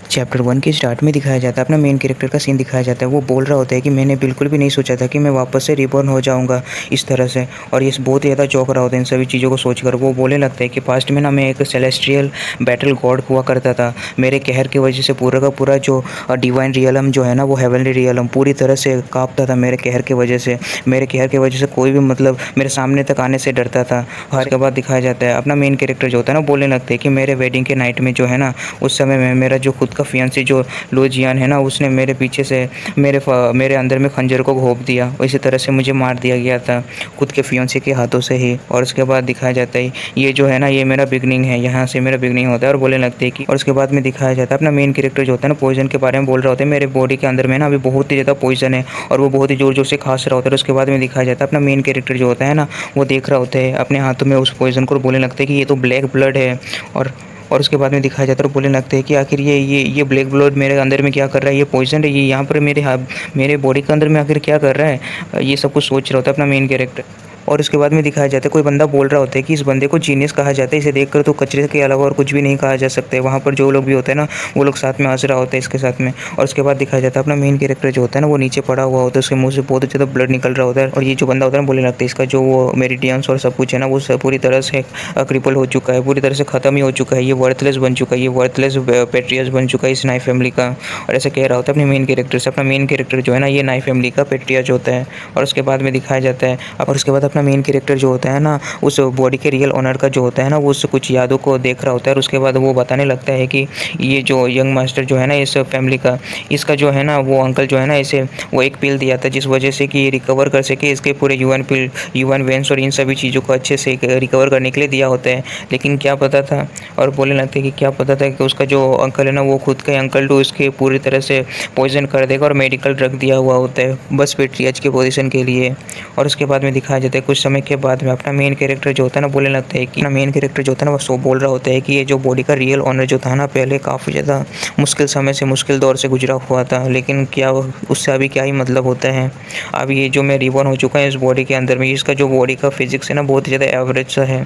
Chapter 1 के start में दिखाया जाता है, अपना मेन कैरेक्टर का सीन दिखाया जाता है। वो बोल रहा होता है कि मैंने बिल्कुल भी नहीं सोचा था कि मैं वापस से रिबॉर्न हो जाऊँगा इस तरह से, और ये बहुत ज़्यादा चौंक रहा होता है इन सभी चीज़ों को सोचकर। वो बोलने लगता है कि पास्ट में ना मैं एक सेलेस्टियल बैटल गॉड हुआ करता था। मेरे कहर की वजह से पूरा का पूरा जो डिवाइन रियलम जो है ना, वो हेवनली रियलम पूरी तरह से काँपता था मेरे कहर की वजह से। मेरे कहर की वजह से कोई भी मतलब मेरे सामने तक आने से डरता था। हर के बाद दिखाया जाता है अपना मेन कैरेक्टर जो होता है ना, बोलने लगता है कि मेरे वेडिंग के नाइट में जो है ना, उस समय में मेरा जो खुद का फियांसी जो लो जियान है ना, उसने मेरे पीछे से मेरे अंदर में खंजर को घोंप दिया। इसी तरह से मुझे मार दिया गया था खुद के फियांसी के हाथों से ही। और उसके बाद दिखाया जाता है ये जो है ना, ये मेरा बिगनिंग है, यहाँ से मेरा बिगनिंग होता है। और बोलने लगते हैं कि और उसके बाद में दिखाया जाता है अपना मेन कैरेक्टर जो होता है ना, पॉइजन के बारे में बोल रहा होता है। मेरे बॉडी के अंदर में ना अभी बहुत ही ज़्यादा पॉइजन है और वो बहुत ही ज़ोर ज़ोर से खांस रहा होता है। उसके बाद में दिखाया जाता है अपना मेन कैरेक्टर जो होता है ना, वो देख रहा होता है अपने हाथों में उस पॉइजन को, बोलने लगता है कि ये तो ब्लैक ब्लड है। और उसके बाद में दिखाया जाता है और बोलने लगते हैं कि आखिर ये ब्लैक ब्लड मेरे अंदर में क्या कर रहा है, ये पॉइजन है, ये यहाँ पर मेरे बॉडी के अंदर में आखिर क्या कर रहा है। ये सब कुछ सोच रहा होता है अपना मेन कैरेक्टर। और उसके बाद में दिखाया जाता है कोई बंदा बोल रहा होता है कि इस बंदे को जीनियस कहा जाता है, इसे देखकर तो कचरे के अलावा और कुछ भी नहीं कहा जा सकता है। वहाँ पर जो लोग भी होते हैं ना, वो लोग साथ में हंस रहा होता है इसके साथ में। और उसके बाद दिखाया जाता है अपना मेन कैरेक्टर जो होता है ना, वो नीचे पड़ा हुआ होता है, उसके मुंह से बहुत ज़्यादा ब्लड निकल रहा होता है। और ये जो बंदा होता है ना, बोलने लगता है इसका जो वो मेरिडियंस और सब कुछ है ना, वो पूरी तरह से क्रिपल हो चुका है, पूरी तरह से ख़त्म ही हो चुका है, ये वर्थलेस बन चुका है, ये वर्थलेस पेट्रियस बन चुका है इस नाई फैमिली का। और ऐसा कह रहा होता है अपने मेन कैरेक्टर से। अपना मेन कैरेक्टर जो है ना, ये नाई फैमिली का पेट्रियस होता है। और उसके बाद में दिखाया जाता है और उसके बाद अपना मेन कैरेक्टर जो होता है ना, उस बॉडी के रियल ओनर का जो होता है ना, वो उस कुछ यादों को देख रहा होता है। और उसके बाद वो बताने लगता है कि ये जो यंग मास्टर जो है ना इस फैमिली का, इसका जो है ना वो अंकल जो है ना, इसे वो एक पिल दिया था जिस वजह से कि ये रिकवर कर सके, इसके पूरे यूएन वेंस और इन सभी चीज़ों को अच्छे से रिकवर करने के लिए दिया होता है। लेकिन क्या पता था, और बोलने लगते हैं कि क्या पता था कि उसका जो अंकल है ना, वो खुद का अंकल टू इसके पूरी तरह से पॉइजन कर देगा और मेडिकल ड्रग दिया हुआ होता है बस पेट्रियज के पोजीशन के लिए। और उसके बाद में दिखाया जाता है कुछ समय के बाद में अपना मेन कैरेक्टर जो होता है ना, बोलने लगता है कि मेन कैरेक्टर जो होता है ना, वो सो बोल रहा होता है कि ये जो बॉडी का रियल ओनर जो था ना, पहले काफ़ी ज़्यादा मुश्किल समय से, मुश्किल दौर से गुजरा हुआ था, लेकिन क्या उससे अभी क्या ही मतलब होता है। अब ये जो मैं रिबॉर्न हो चुका है इस बॉडी के अंदर में, इसका जो बॉडी का फिजिक्स है ना, बहुत ही ज़्यादा एवरेज सा है।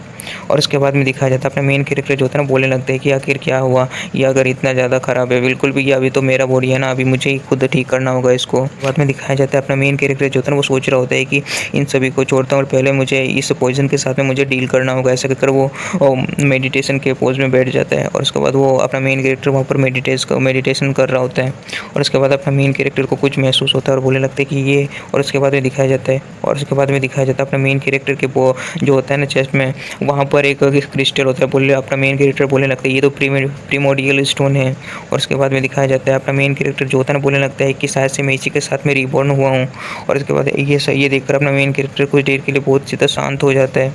और उसके बाद में दिखाया जाता है अपना मेन कैरेक्टर जो होता है ना, बोलने लगते हैं कि आखिर क्या हुआ, ये अगर इतना ज़्यादा ख़राब है, बिल्कुल भी, ये अभी तो मेरा बॉडी है ना, अभी मुझे ही खुद ठीक करना होगा इसको। बाद में दिखाया जाता है अपना मेन कैरेक्टर जो होता है ना, वो सोच रहा होता है कि इन सभी को छोड़ता हूँ और पहले मुझे इस पॉइजन के साथ में मुझे डील करना होगा। ऐसा कहकर वो मेडिटेशन के पोज में बैठ जाता है। और उसके बाद वो अपना मेन कैरेक्टर वहाँ पर मेडिटेशन कर रहा होता है। और उसके बाद अपना मेन कैरेक्टर को कुछ महसूस होता है और बोलने लगता है कि ये, और उसके बाद में दिखाया जाता है अपना मेन कैरेक्टर के वो जो होता है ना चेस्ट में, वहाँ पर एक क्रिस्टल होता है। अपना मेन कैरेक्टर बोलने लगता है ये तो प्रीमोडियल स्टोन है। और उसके बाद में दिखाया जाता है अपना मेन कैरेक्टर जो होता है ना, बोलने लगता है कि शायद से मैं इसी के साथ में रिबॉर्न हुआ हूँ। और उसके बाद ये देखकर अपना मेन कैरेक्टर कुछ देर के लिए बहुत ज़्यादा शांत हो जाता है।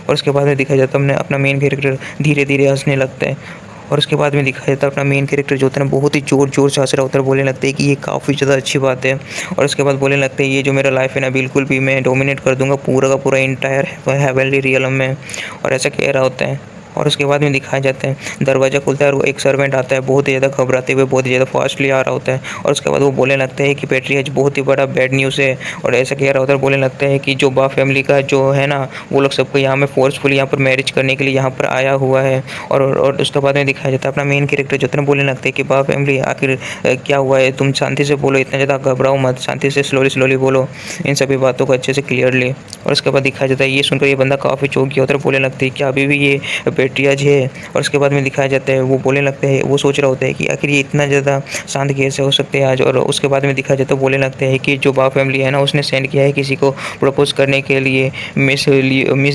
और उसके बाद में दिखाया जाता है अपना मेन कैरेक्टर धीरे धीरे हंसने लगता है। और उसके बाद में दिखाया जाता है अपना मेन कैरेक्टर जो होता है ना, बहुत ही ज़ोर से हंस रहा होता है, बोलने लगता है कि ये काफ़ी ज़्यादा अच्छी बात है। और उसके बाद बोलने लगते हैं ये जो मेरा लाइफ है ना, बिल्कुल भी मैं डोमिनेट कर दूंगा पूरा का पूरा इंटायर हेवनली रियलम में। और ऐसा कह रहा होता है। और उसके बाद में दिखाया जाता है दरवाज़ा खुलता है और वो एक सर्वेंट आता है, बहुत ही ज़्यादा घबराते हुए, बहुत ही ज़्यादा फास्टली आ रहा होता है। और उसके बाद वो बोलने लगता है कि पेट्रियज बहुत ही बड़ा बैड न्यूज़ है। और ऐसा कह रहा होता है, बोलने लगता है कि जो बा फैमिली का जो है ना, वो लोग सबको यहाँ में फोर्सफुली यहाँ पर मैरिज करने के लिए यहाँ पर आया हुआ है। और उसके बाद में दिखाया जाता है अपना मेन कैरेक्टर जो है ना, बोलने लगता है कि बा फैमिली आखिर क्या हुआ है, तुम शांति से बोलो, इतना ज़्यादा घबराओ मत, शांति से स्लोली बोलो इन सभी बातों को अच्छे से क्लियरली। और उसके बाद दिखाया जाता है ये सुनकर ये बंदा काफ़ी चौंक गया होता है, बोलने लगता है कि अभी भी ये पेट्रियज है। और उसके बाद में दिखाया जाता है वो बोलने लगते हैं, वो सोच रहा होता है कि आखिर ये इतना ज़्यादा शांत कैसे हो सकते हैं आज। और उसके बाद में दिखाया जाता है बोलने लगते हैं कि जो बा फैमिली है ना, उसने सेंड किया है किसी को प्रपोज करने के लिए मिस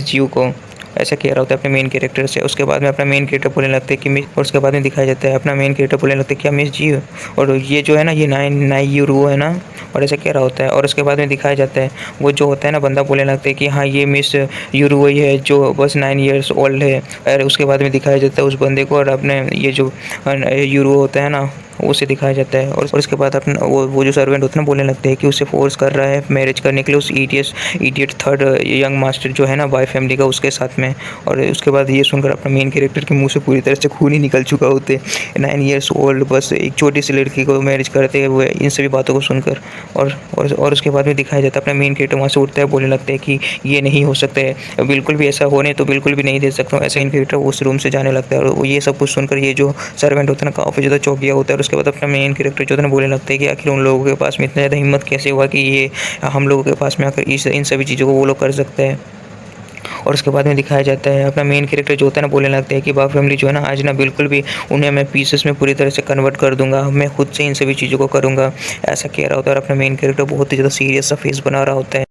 जियो को। ऐसा कह रहा होता है अपने मेन कैरेक्टर से। उसके बाद में अपना मेन कैरेक्टर बोलने लगते हैं कि मिस, और उसके बाद में दिखाया जाता है अपना मेन कैरेक्टर बोलने लगता है क्या मिस जी, और ये जो है ना, ये नाई यूरो है ना। और ऐसा कह रहा होता है। और उसके बाद में दिखाया जाता है वो जो होता है ना बंदा, बोलने लगता है कि हाँ ये मिस यूरो वही है जो बस 9 ईयर्स ओल्ड है। और उसके बाद में दिखाया जाता है उस बंदे को, और अपने ये जो यूरो होता है ना, उसे दिखाया जाता है। और उसके बाद अपना वो जो सर्वेंट होता है ना, बोलने लगते हैं कि उसे फोर्स कर रहा है मैरिज करने के लिए उस इडियट थर्ड यंग मास्टर जो है ना बाय फैमिली का, उसके साथ में। और उसके बाद ये सुनकर अपना मेन कैरेक्टर के मुंह से पूरी तरह से खून ही निकल चुका होते। 9 ईयर्स ओल्ड बस एक छोटी सी लड़की को मैरिज करते हुए, इन सभी बातों को सुनकर। और उसके बाद में दिखाया जाता है अपना मेन कैरेक्टर वहाँ से उठता है, बोलने लगता है कि ये नहीं हो सकता है, बिल्कुल भी ऐसा होने तो बिल्कुल भी नहीं दे सकता हूँ। ऐसा इन कैरेक्टर उस रूम से जाने लगता है। और ये सब कुछ सुनकर ये जो सर्वेंट होता है ना, काफ़ी ज़्यादा चौंक गया होता है। और उसके बाद अपना मेन कैरेक्टर जो था ना बोलने लगता है कि आखिर उन लोगों के पास में इतना ज़्यादा हिम्मत कैसे हुआ कि ये हम लोगों के पास में आकर इन सभी चीज़ों को वो लोग कर सकते हैं। और उसके बाद में दिखाया जाता है अपना मेन कैरेक्टर जो होता है ना बोलने लगता है कि बाप फैमिली जो है ना आज ना बिल्कुल भी उन्हें मैं पीसेस में पूरी तरह से कन्वर्ट कर दूँगा, मैं खुद से इन सभी चीज़ों को करूँगा, ऐसा कह रहा होता है और अपना मेन कैरेक्टर बहुत ही ज़्यादा सीरियस सा फेस बना रहा होता है।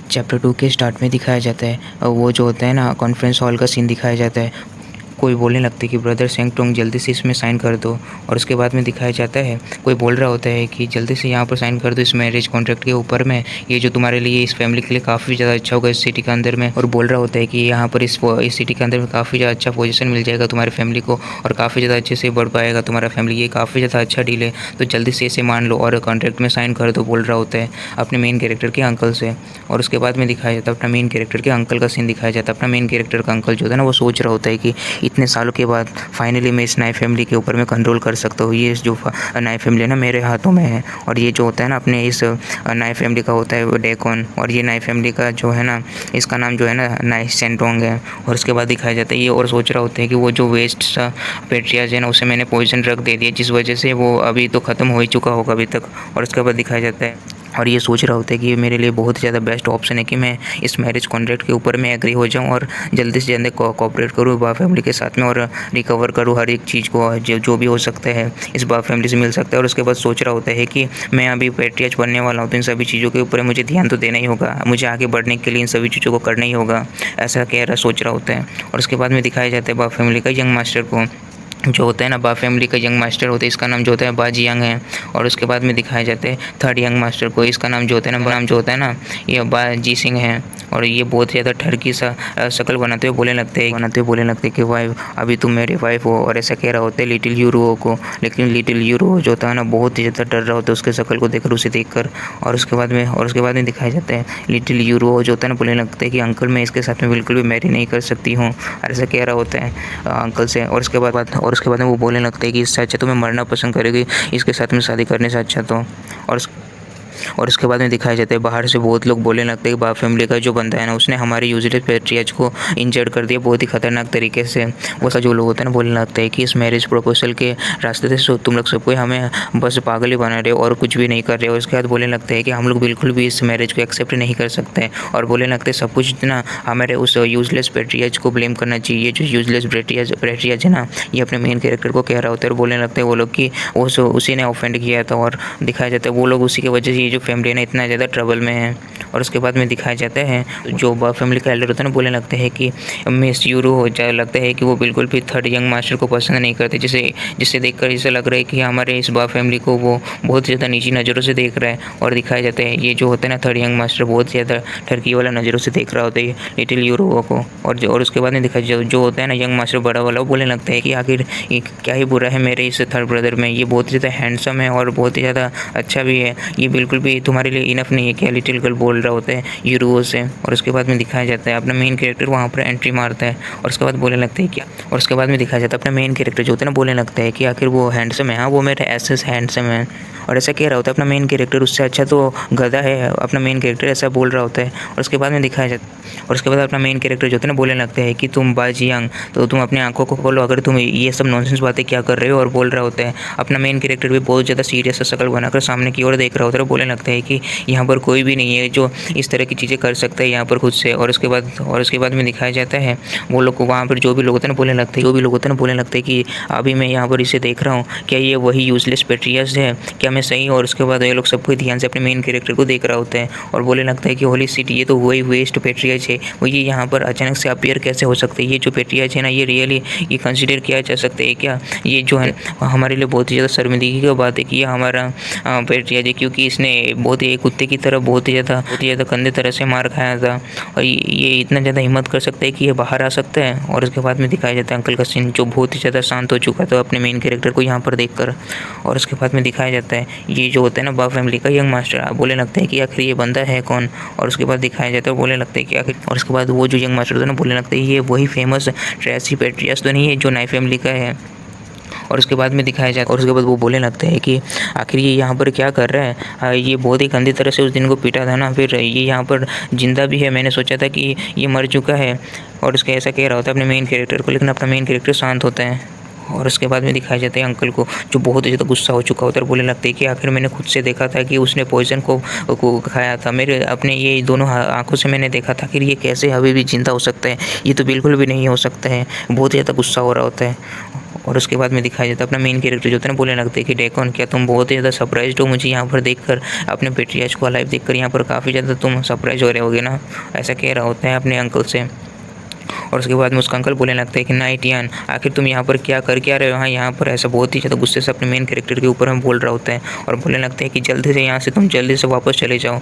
चैप्टर 2 के स्टार्ट में दिखाया जाता है वो जो होता है ना कॉन्फ्रेंस हॉल का सीन दिखाया जाता है। कोई बोलने लगता है कि ब्रदर सेंगटोंग जल्दी से इसमें साइन कर दो। और उसके बाद में दिखाया जाता है कोई बोल रहा होता है कि जल्दी से यहाँ पर साइन कर दो इस मैरिज कॉन्ट्रैक्ट के ऊपर में, ये जो तुम्हारे लिए इस फैमिली के लिए काफ़ी ज़्यादा अच्छा होगा इस सिटी के अंदर में। और बोल रहा होता है कि यहाँ पर इस सिटी के अंदर में काफ़ी ज़्यादा अच्छा पोजीशन मिल जाएगा तुम्हारी फैमिली को और काफ़ी ज़्यादा अच्छे से बढ़ पाएगा तुम्हारा फैमिली, ये काफ़ी ज़्यादा अच्छा डील है, तो जल्दी से इसे मान लो और कॉन्ट्रैक्ट में साइन कर दो, बोल रहा होता है अपने मेन कैरेक्टर के अंकल से। और उसके बाद में दिखाया जाता है अपना मेन कैरेक्टर के अंकल का सीन दिखाया जाता है। अपना मेन कैरेक्टर का अंकल जो है ना वो सोच रहा होता है कि इतने सालों के बाद फाइनली मैं इस नई फैमिली के ऊपर मैं कंट्रोल कर सकता हूँ, ये जो नई फैमिली है ना मेरे हाथों में है। और ये जो होता है ना अपने इस नई फैमिली का होता है वो डेकॉन, और ये नई फैमिली का जो है ना इसका नाम जो है ना नाई सेंटोंग है। और उसके बाद दिखाया जाता है ये और सोच रहा होता है कि वो जो वेस्ट सा पेट्रियाज है ना उसे मैंने पॉइजन ड्रग दे दिया जिस वजह से वो अभी तो ख़त्म हो ही चुका होगा अभी तक। और उसके बाद दिखाया जाता है और ये सोच रहा होता है कि ये मेरे लिए बहुत ज़्यादा बेस्ट ऑप्शन है कि मैं इस मैरिज कॉन्ट्रैक्ट के ऊपर मैं एग्री हो जाऊं और जल्दी से जल्दी कोऑपरेट करूं बा फैमिली के साथ में और रिकवर करूं हर एक चीज़ को जो भी हो सकता है इस बा फैमिली से मिल सकता है। और उसके बाद सोच रहा होता है कि मैं अभी पैट्रियाज बनने वाला हूं तो इन सभी चीज़ों के ऊपर मुझे ध्यान तो देना ही होगा, मुझे आगे बढ़ने के लिए इन सभी चीज़ों को करना ही होगा, ऐसा कह रहा सोच रहा होता है। और उसके बाद में दिखाया जाता है बा फैमिली का यंग मास्टर को जो होता है ना बा फैमिली का यंग मास्टर होता है, इसका नाम जो होता है बा जियांग है। और उसके बाद में दिखाया जाता है थर्ड यंग मास्टर को, इसका नाम जो होता है ना ये बा जी सिंह है। और ये बहुत ज़्यादा ठरकी सा शक्ल बनाते हुए बोलने लगते हैं कि वाइफ अभी तुम मेरी वाइफ हो, और ऐसा कह रहा होता है लिटिल यूरो को। लेकिन लिटिल यूरो जो होता है ना बहुत ही ज़्यादा डर रहा होता है उसके शक्ल को देखकर, उसे देखकर। और उसके बाद में दिखाया जाता है लिटिल यूरो जो होता है ना बोलने लगता है कि अंकल मैं इसके साथ में बिल्कुल भी मैरी नहीं कर सकती हूँ, ऐसा कह रहा होता है अंकल से। और उसके बाद में वो बोलने लगता है कि इससे अच्छा तो मैं मरना पसंद करेगी इसके साथ में शादी करने से अच्छा तो। और उसके बाद में दिखाया जाता है बाहर से बहुत लोग बोलने लगते हैं कि बाप फैमिली का जो बंदा है ना उसने हमारे यूजलेस पैट्रियाज को इंजर्ड कर दिया बहुत ही खतरनाक तरीके से। वो सा जो लोग होते हैं ना बोलने लगते हैं कि इस मैरिज प्रपोजल के रास्ते से तुम लोग सबको हमें बस पागल ही बना रहे हो और कुछ भी नहीं कर रहे हो। उसके बाद बोलने लगते हैं कि हम लोग बिल्कुल भी इस मैरिज को एक्सेप्ट नहीं कर सकते और बोलने लगते हैं सब कुछ ना हमारे उस यूजलेस पैट्रियाज को ब्लेम करना चाहिए। जो यूजलेस पैट्रियाज है ना ये अपने मेन कैरेक्टर को कह रहा होता है और बोलने लगते हैं वो लोग कि उसी ने ऑफेंड किया था। और दिखाया जाता है वो लोग उसी की वजह से जो फैमिली है ना इतना ज़्यादा ट्रबल में है। और उसके बाद में दिखाया जाता है जो बा फैमिली का एल्डर होता है ना बोलने लगते हैं कि मिस यूरो हो जाए, लगता है कि वो बिल्कुल भी थर्ड यंग मास्टर को पसंद नहीं करते, जिसे देखकर ऐसा लग रहा है कि हमारे इस बा फैमिली को वो बहुत ज़्यादा नीची नज़रों से देख रहा है। और दिखाया जाता है ये जो होता है ना थर्ड यंग मास्टर बहुत ज़्यादा ठरकी वाला नज़रों से देख रहा होता है लिटिल यूरो को। और उसके बाद में दिखाया जो होता है ना यंग मास्टर बड़ा वाला वो बोलने लगता है कि आखिर क्या ही बुरा है मेरे इस थर्ड ब्रदर में, ये बहुत ज़्यादा हैंडसम है और बहुत ही ज़्यादा अच्छा भी है, ये बिल्कुल भी तुम्हारे लिए इनफ नहीं है क्या लिटिल गर्ल बोल रहा होता है यूरो से। और उसके बाद में दिखाया जाता है अपना मेन कैरेक्टर वहाँ पर एंट्री मारता है और उसके बाद बोलने लगता है क्या, और उसके बाद में दिखाया जाता है अपना मेन कैरेक्टर जो होता है ना बोलने लगता है कि आखिर वो हैंडसम है, हाँ वो मेरा एसेस हैंडसम है। और ऐसा कह रहा होता है अपना मेन कैरेक्टर उससे अच्छा तो गधा है, अपना मेन कैरेक्टर ऐसा बोल रहा होता है। और उसके बाद में दिखाया जाता है और उसके बाद अपना मेन कैरेक्टर जो होता है ना बोलने लगता है कि तुम बा जियांग तो तुम अपनी आंखों को खोलो अगर तुम ये सब नॉनसेंस बातें क्या कर रहे हो। और बोल रहा होता है अपना मेन कैरेक्टर भी बहुत ज़्यादा सीरियस सा शक्ल बनाकर सामने की ओर देख रहा होता है और बोलने लगता है कि यहाँ पर कोई भी नहीं है जो इस तरह की चीज़ें कर सकता है यहाँ पर खुद से। और उसके बाद में दिखाया जाता है वो लोग को वहाँ पर जो भी लोग होते हैं ना बोलने लगते हैं कि अभी मैं यहाँ पर इसे देख रहा हूँ, क्या ये वही यूजलेस पेट्रियस है, क्या मैं सही। और उसके बाद ये लोग सबको ध्यान से अपने मेन कैरेक्टर को देख रहा होता है और बोलने लगता है कि होली सिटी ये तो वही वेस्ट पेट्रियस है, वो ये यहाँ पर अचानक से अपीयर कैसे हो सकते हैं, ये जो पेट्रियस है ना ये रियली ये कंसिडर किया जा सकता है क्या, ये जो है हमारे लिए बहुत ही ज़्यादा शर्मिंदगी की बात है कि ये हमारा पेट्रियस है क्योंकि इसने बहुत ही कुत्ते की तरह बहुत ही ज़्यादा गंदे तरह से मार खाया था और ये इतना ज़्यादा हिम्मत कर सकता है कि ये बाहर आ सकता है। और उसके बाद में दिखाया जाता है अंकल का सीन जो बहुत ही ज़्यादा शांत हो चुका था अपने मेन कैरेक्टर को यहाँ पर देखकर। और उसके बाद में दिखाया जाता है ये जो होता है ना बा फैमिली का यंग मास्टर बोलने लगते हैं कि आखिर ये बंदा है कौन। और उसके बाद दिखाया जाता है बोलने लगते हैं कि आखिर, और उसके बाद वो जो यंग मास्टर होता है ना बोलने लगते हैं ये वही फेमस ट्रेसी पेट्रियस तो नहीं है जो नई फैमिली का है। और उसके बाद में दिखाया जाता है और उसके बाद वो बोलने लगते हैं कि आखिर ये यहाँ पर क्या कर रहा है, ये बहुत ही गंदी तरह से उस दिन को पीटा था ना, फिर ये यहाँ पर जिंदा भी है, मैंने सोचा था कि ये मर चुका है। और उसके ऐसा कह रहा होता है अपने मेन कैरेक्टर को, लेकिन अपना मेन कैरेक्टर शांत होता है और उसके बाद में दिखाया जाता है अंकल को, जो बहुत ही ज़्यादा गुस्सा हो चुका होता है और बोलने लगते हैं कि आखिर मैंने खुद से देखा था कि उसने पॉइज़न को खाया था। मेरे अपने ये दोनों आँखों से मैंने देखा था, आखिर ये कैसे अभी भी ज़िंदा हो सकता है? ये तो बिल्कुल भी नहीं हो सकता है। बहुत ही ज़्यादा गुस्सा हो रहा होता है। और उसके बाद में दिखाया जाता है अपना मेन कैरेक्टर जो होता है ना, बोलने लगते हैं कि डेकॉन, क्या तुम बहुत ही ज़्यादा सरप्राइज़्ड हो मुझे यहाँ पर देखकर, अपने पेट्रियार्च को अलाइव देखकर यहाँ पर काफ़ी ज़्यादा तुम सरप्राइज़ हो रहे होगे ना? ऐसा कह रहा होता है अपने अंकल से। और उसके बाद में उसका अंकल बोलने लगता है कि नाइट यान, आखिर तुम यहाँ पर क्या कर क्या रहे हो? हाँ, यहाँ पर ऐसा बहुत ही ज़्यादा गुस्से से अपने मेन कैरेक्टर के ऊपर में बोल रहा होता है और बोलने लगते हैं कि जल्दी से यहाँ से तुम जल्दी से वापस चले जाओ।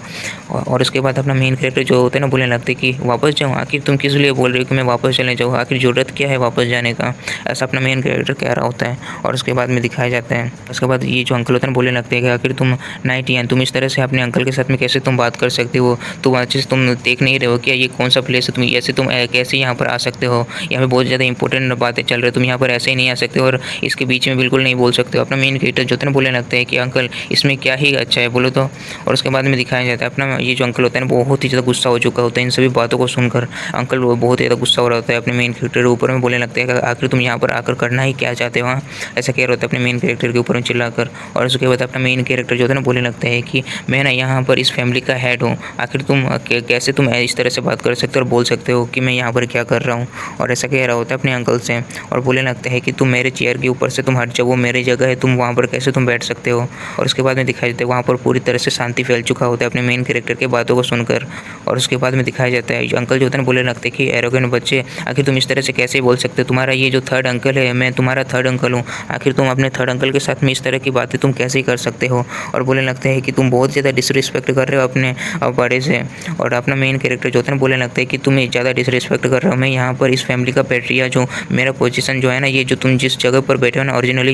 और उसके बाद अपना मेन कैरेक्टर जो होता है ना, बोलने लगते हैं कि वापस जाऊँ? आखिर तुम किस लिए बोल रहे हो कि मैं वापस चले जाऊँ? आखिर ज़रूरत क्या है वापस जाने का? ऐसा अपना मेन कैरेक्टर कह रहा होता है। और उसके बाद में दिखाया जाता है, उसके बाद ये जो अंकल होता है ना, बोलने लगते हैं कि आखिर तुम नाइट यान, तुम इस तरह से अपने अंकल के साथ में कैसे तुम बात कर सकते हो? तुम अच्छे से तुम देख नहीं रहे हो क्या ये कौन सा प्लेस है? तुम कैसे यहाँ पर आ सकते हो? यहाँ पे बहुत ज़्यादा इंपॉर्टेंट बातें चल रही है, तुम यहाँ पर ऐसे ही नहीं आ सकते और इसके बीच में बिल्कुल नहीं बोल सकते हो। अपना मेन कैरेक्टर जो होता है ना, बोलने लगता है कि अंकल इसमें क्या ही अच्छा है बोलो तो। और उसके बाद में दिखाया जाता है अपना ये जो अंकल होता है ना, बहुत ही ज़्यादा गुस्सा हो चुका होता है इन सभी बातों को सुनकर। अंकल बहुत ही ज़्यादा गुस्सा हो रहा होता है अपने मेन कैरेक्टर के ऊपर में, बोलने लगता है कि आखिर तुम यहाँ पर आकर करना ही क्या चाहते हो? वहाँ ऐसा कह रहा होता है अपने मेन कैरेक्टर के ऊपर में चिल्लाकर। और उसके बाद अपना मेन कैरेक्टर जो होता है ना, बोलने लगता है कि मैं ना यहाँ पर इस फैमिली का हेड हूँ, आखिर तुम कैसे तुम इस तरह से बात कर सकते हो और बोल सकते हो कि मैं यहाँ पर क्या कर रहा हूँ? और ऐसा कह रहा होता है अपने अंकल से और बोलने लगता है कि तुम मेरे चेयर के ऊपर से तुम हट जाओ, वो मेरी जगह है, तुम वहाँ पर कैसे तुम बैठ सकते हो? और उसके बाद में दिखाया जाता है वहाँ पर पूरी तरह से शांति फैल चुका होता है अपने मेन कैरेक्टर की बातों को सुनकर। और उसके बाद में दिखाया जाता है अंकल जो होता है ना, बोलने लगते हैं कि एरोगेंट बच्चे, आखिर तुम इस तरह से कैसे बोल सकते हो? तुम्हारा ये जो थर्ड अंकल है, मैं तुम्हारा थर्ड अंकल हूँ, आखिर तुम अपने थर्ड अंकल के साथ में इस तरह की बातें तुम कैसे कर सकते हो? और बोलने लगते हैं कि तुम बहुत ज़्यादा डिसरिस्पेक्ट कर रहे हो अपने बड़े से। और अपना मेन कैरेक्टर जो होता है ना, बोलने लगता है कि तुम ज़्यादा डिसरिस्पेक्ट कर रहे हो, मैं यहाँ पर इस फैमिली का पेट्रिया जो मेरा पोजीशन जो है ना, ये जो तुम जिस जगह पर बैठे हो ना ओरिजिनली,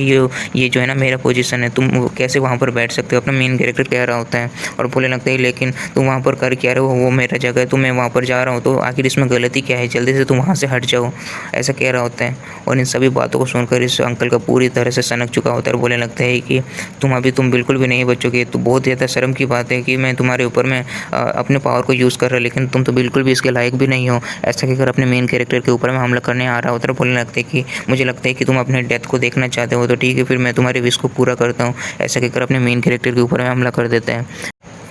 ये जो है ना मेरा पोजीशन है, तुम कैसे वहाँ पर बैठ सकते हो? अपना मेन कैरेक्टर कह रहा होता है। और बोलने लगता है लेकिन तुम वहाँ पर कर क्या रहे हो? वो मेरा जगह है, तो मैं वहाँ पर जा रहा हूँ, तो आखिर इसमें गलती क्या है? जल्दी से तुम वहाँ से हट जाओ, ऐसा कह रहा होता है। और इन सभी बातों को सुनकर इस अंकल का पूरी तरह से सनक चुका होता है और बोलने लगता है कि तुम बिल्कुल भी नहीं बचोगे, तो बहुत ज़्यादा शर्म की बात है कि मैं तुम्हारे ऊपर में अपने पावर को यूज़ कर रहा, लेकिन तुम तो बिल्कुल भी इसके लायक भी नहीं हो। ऐसा कहकर अपने मेन कैरेक्टर के ऊपर में हमला करने आ रहा होता है। बोलने लगता है कि मुझे लगता है कि तुम अपने डेथ को देखना चाहते हो, तो ठीक है फिर मैं तुम्हारे विश को पूरा करता हूँ। ऐसा कहकर अपने मेन कैरेक्टर के ऊपर में हमला कर देता है।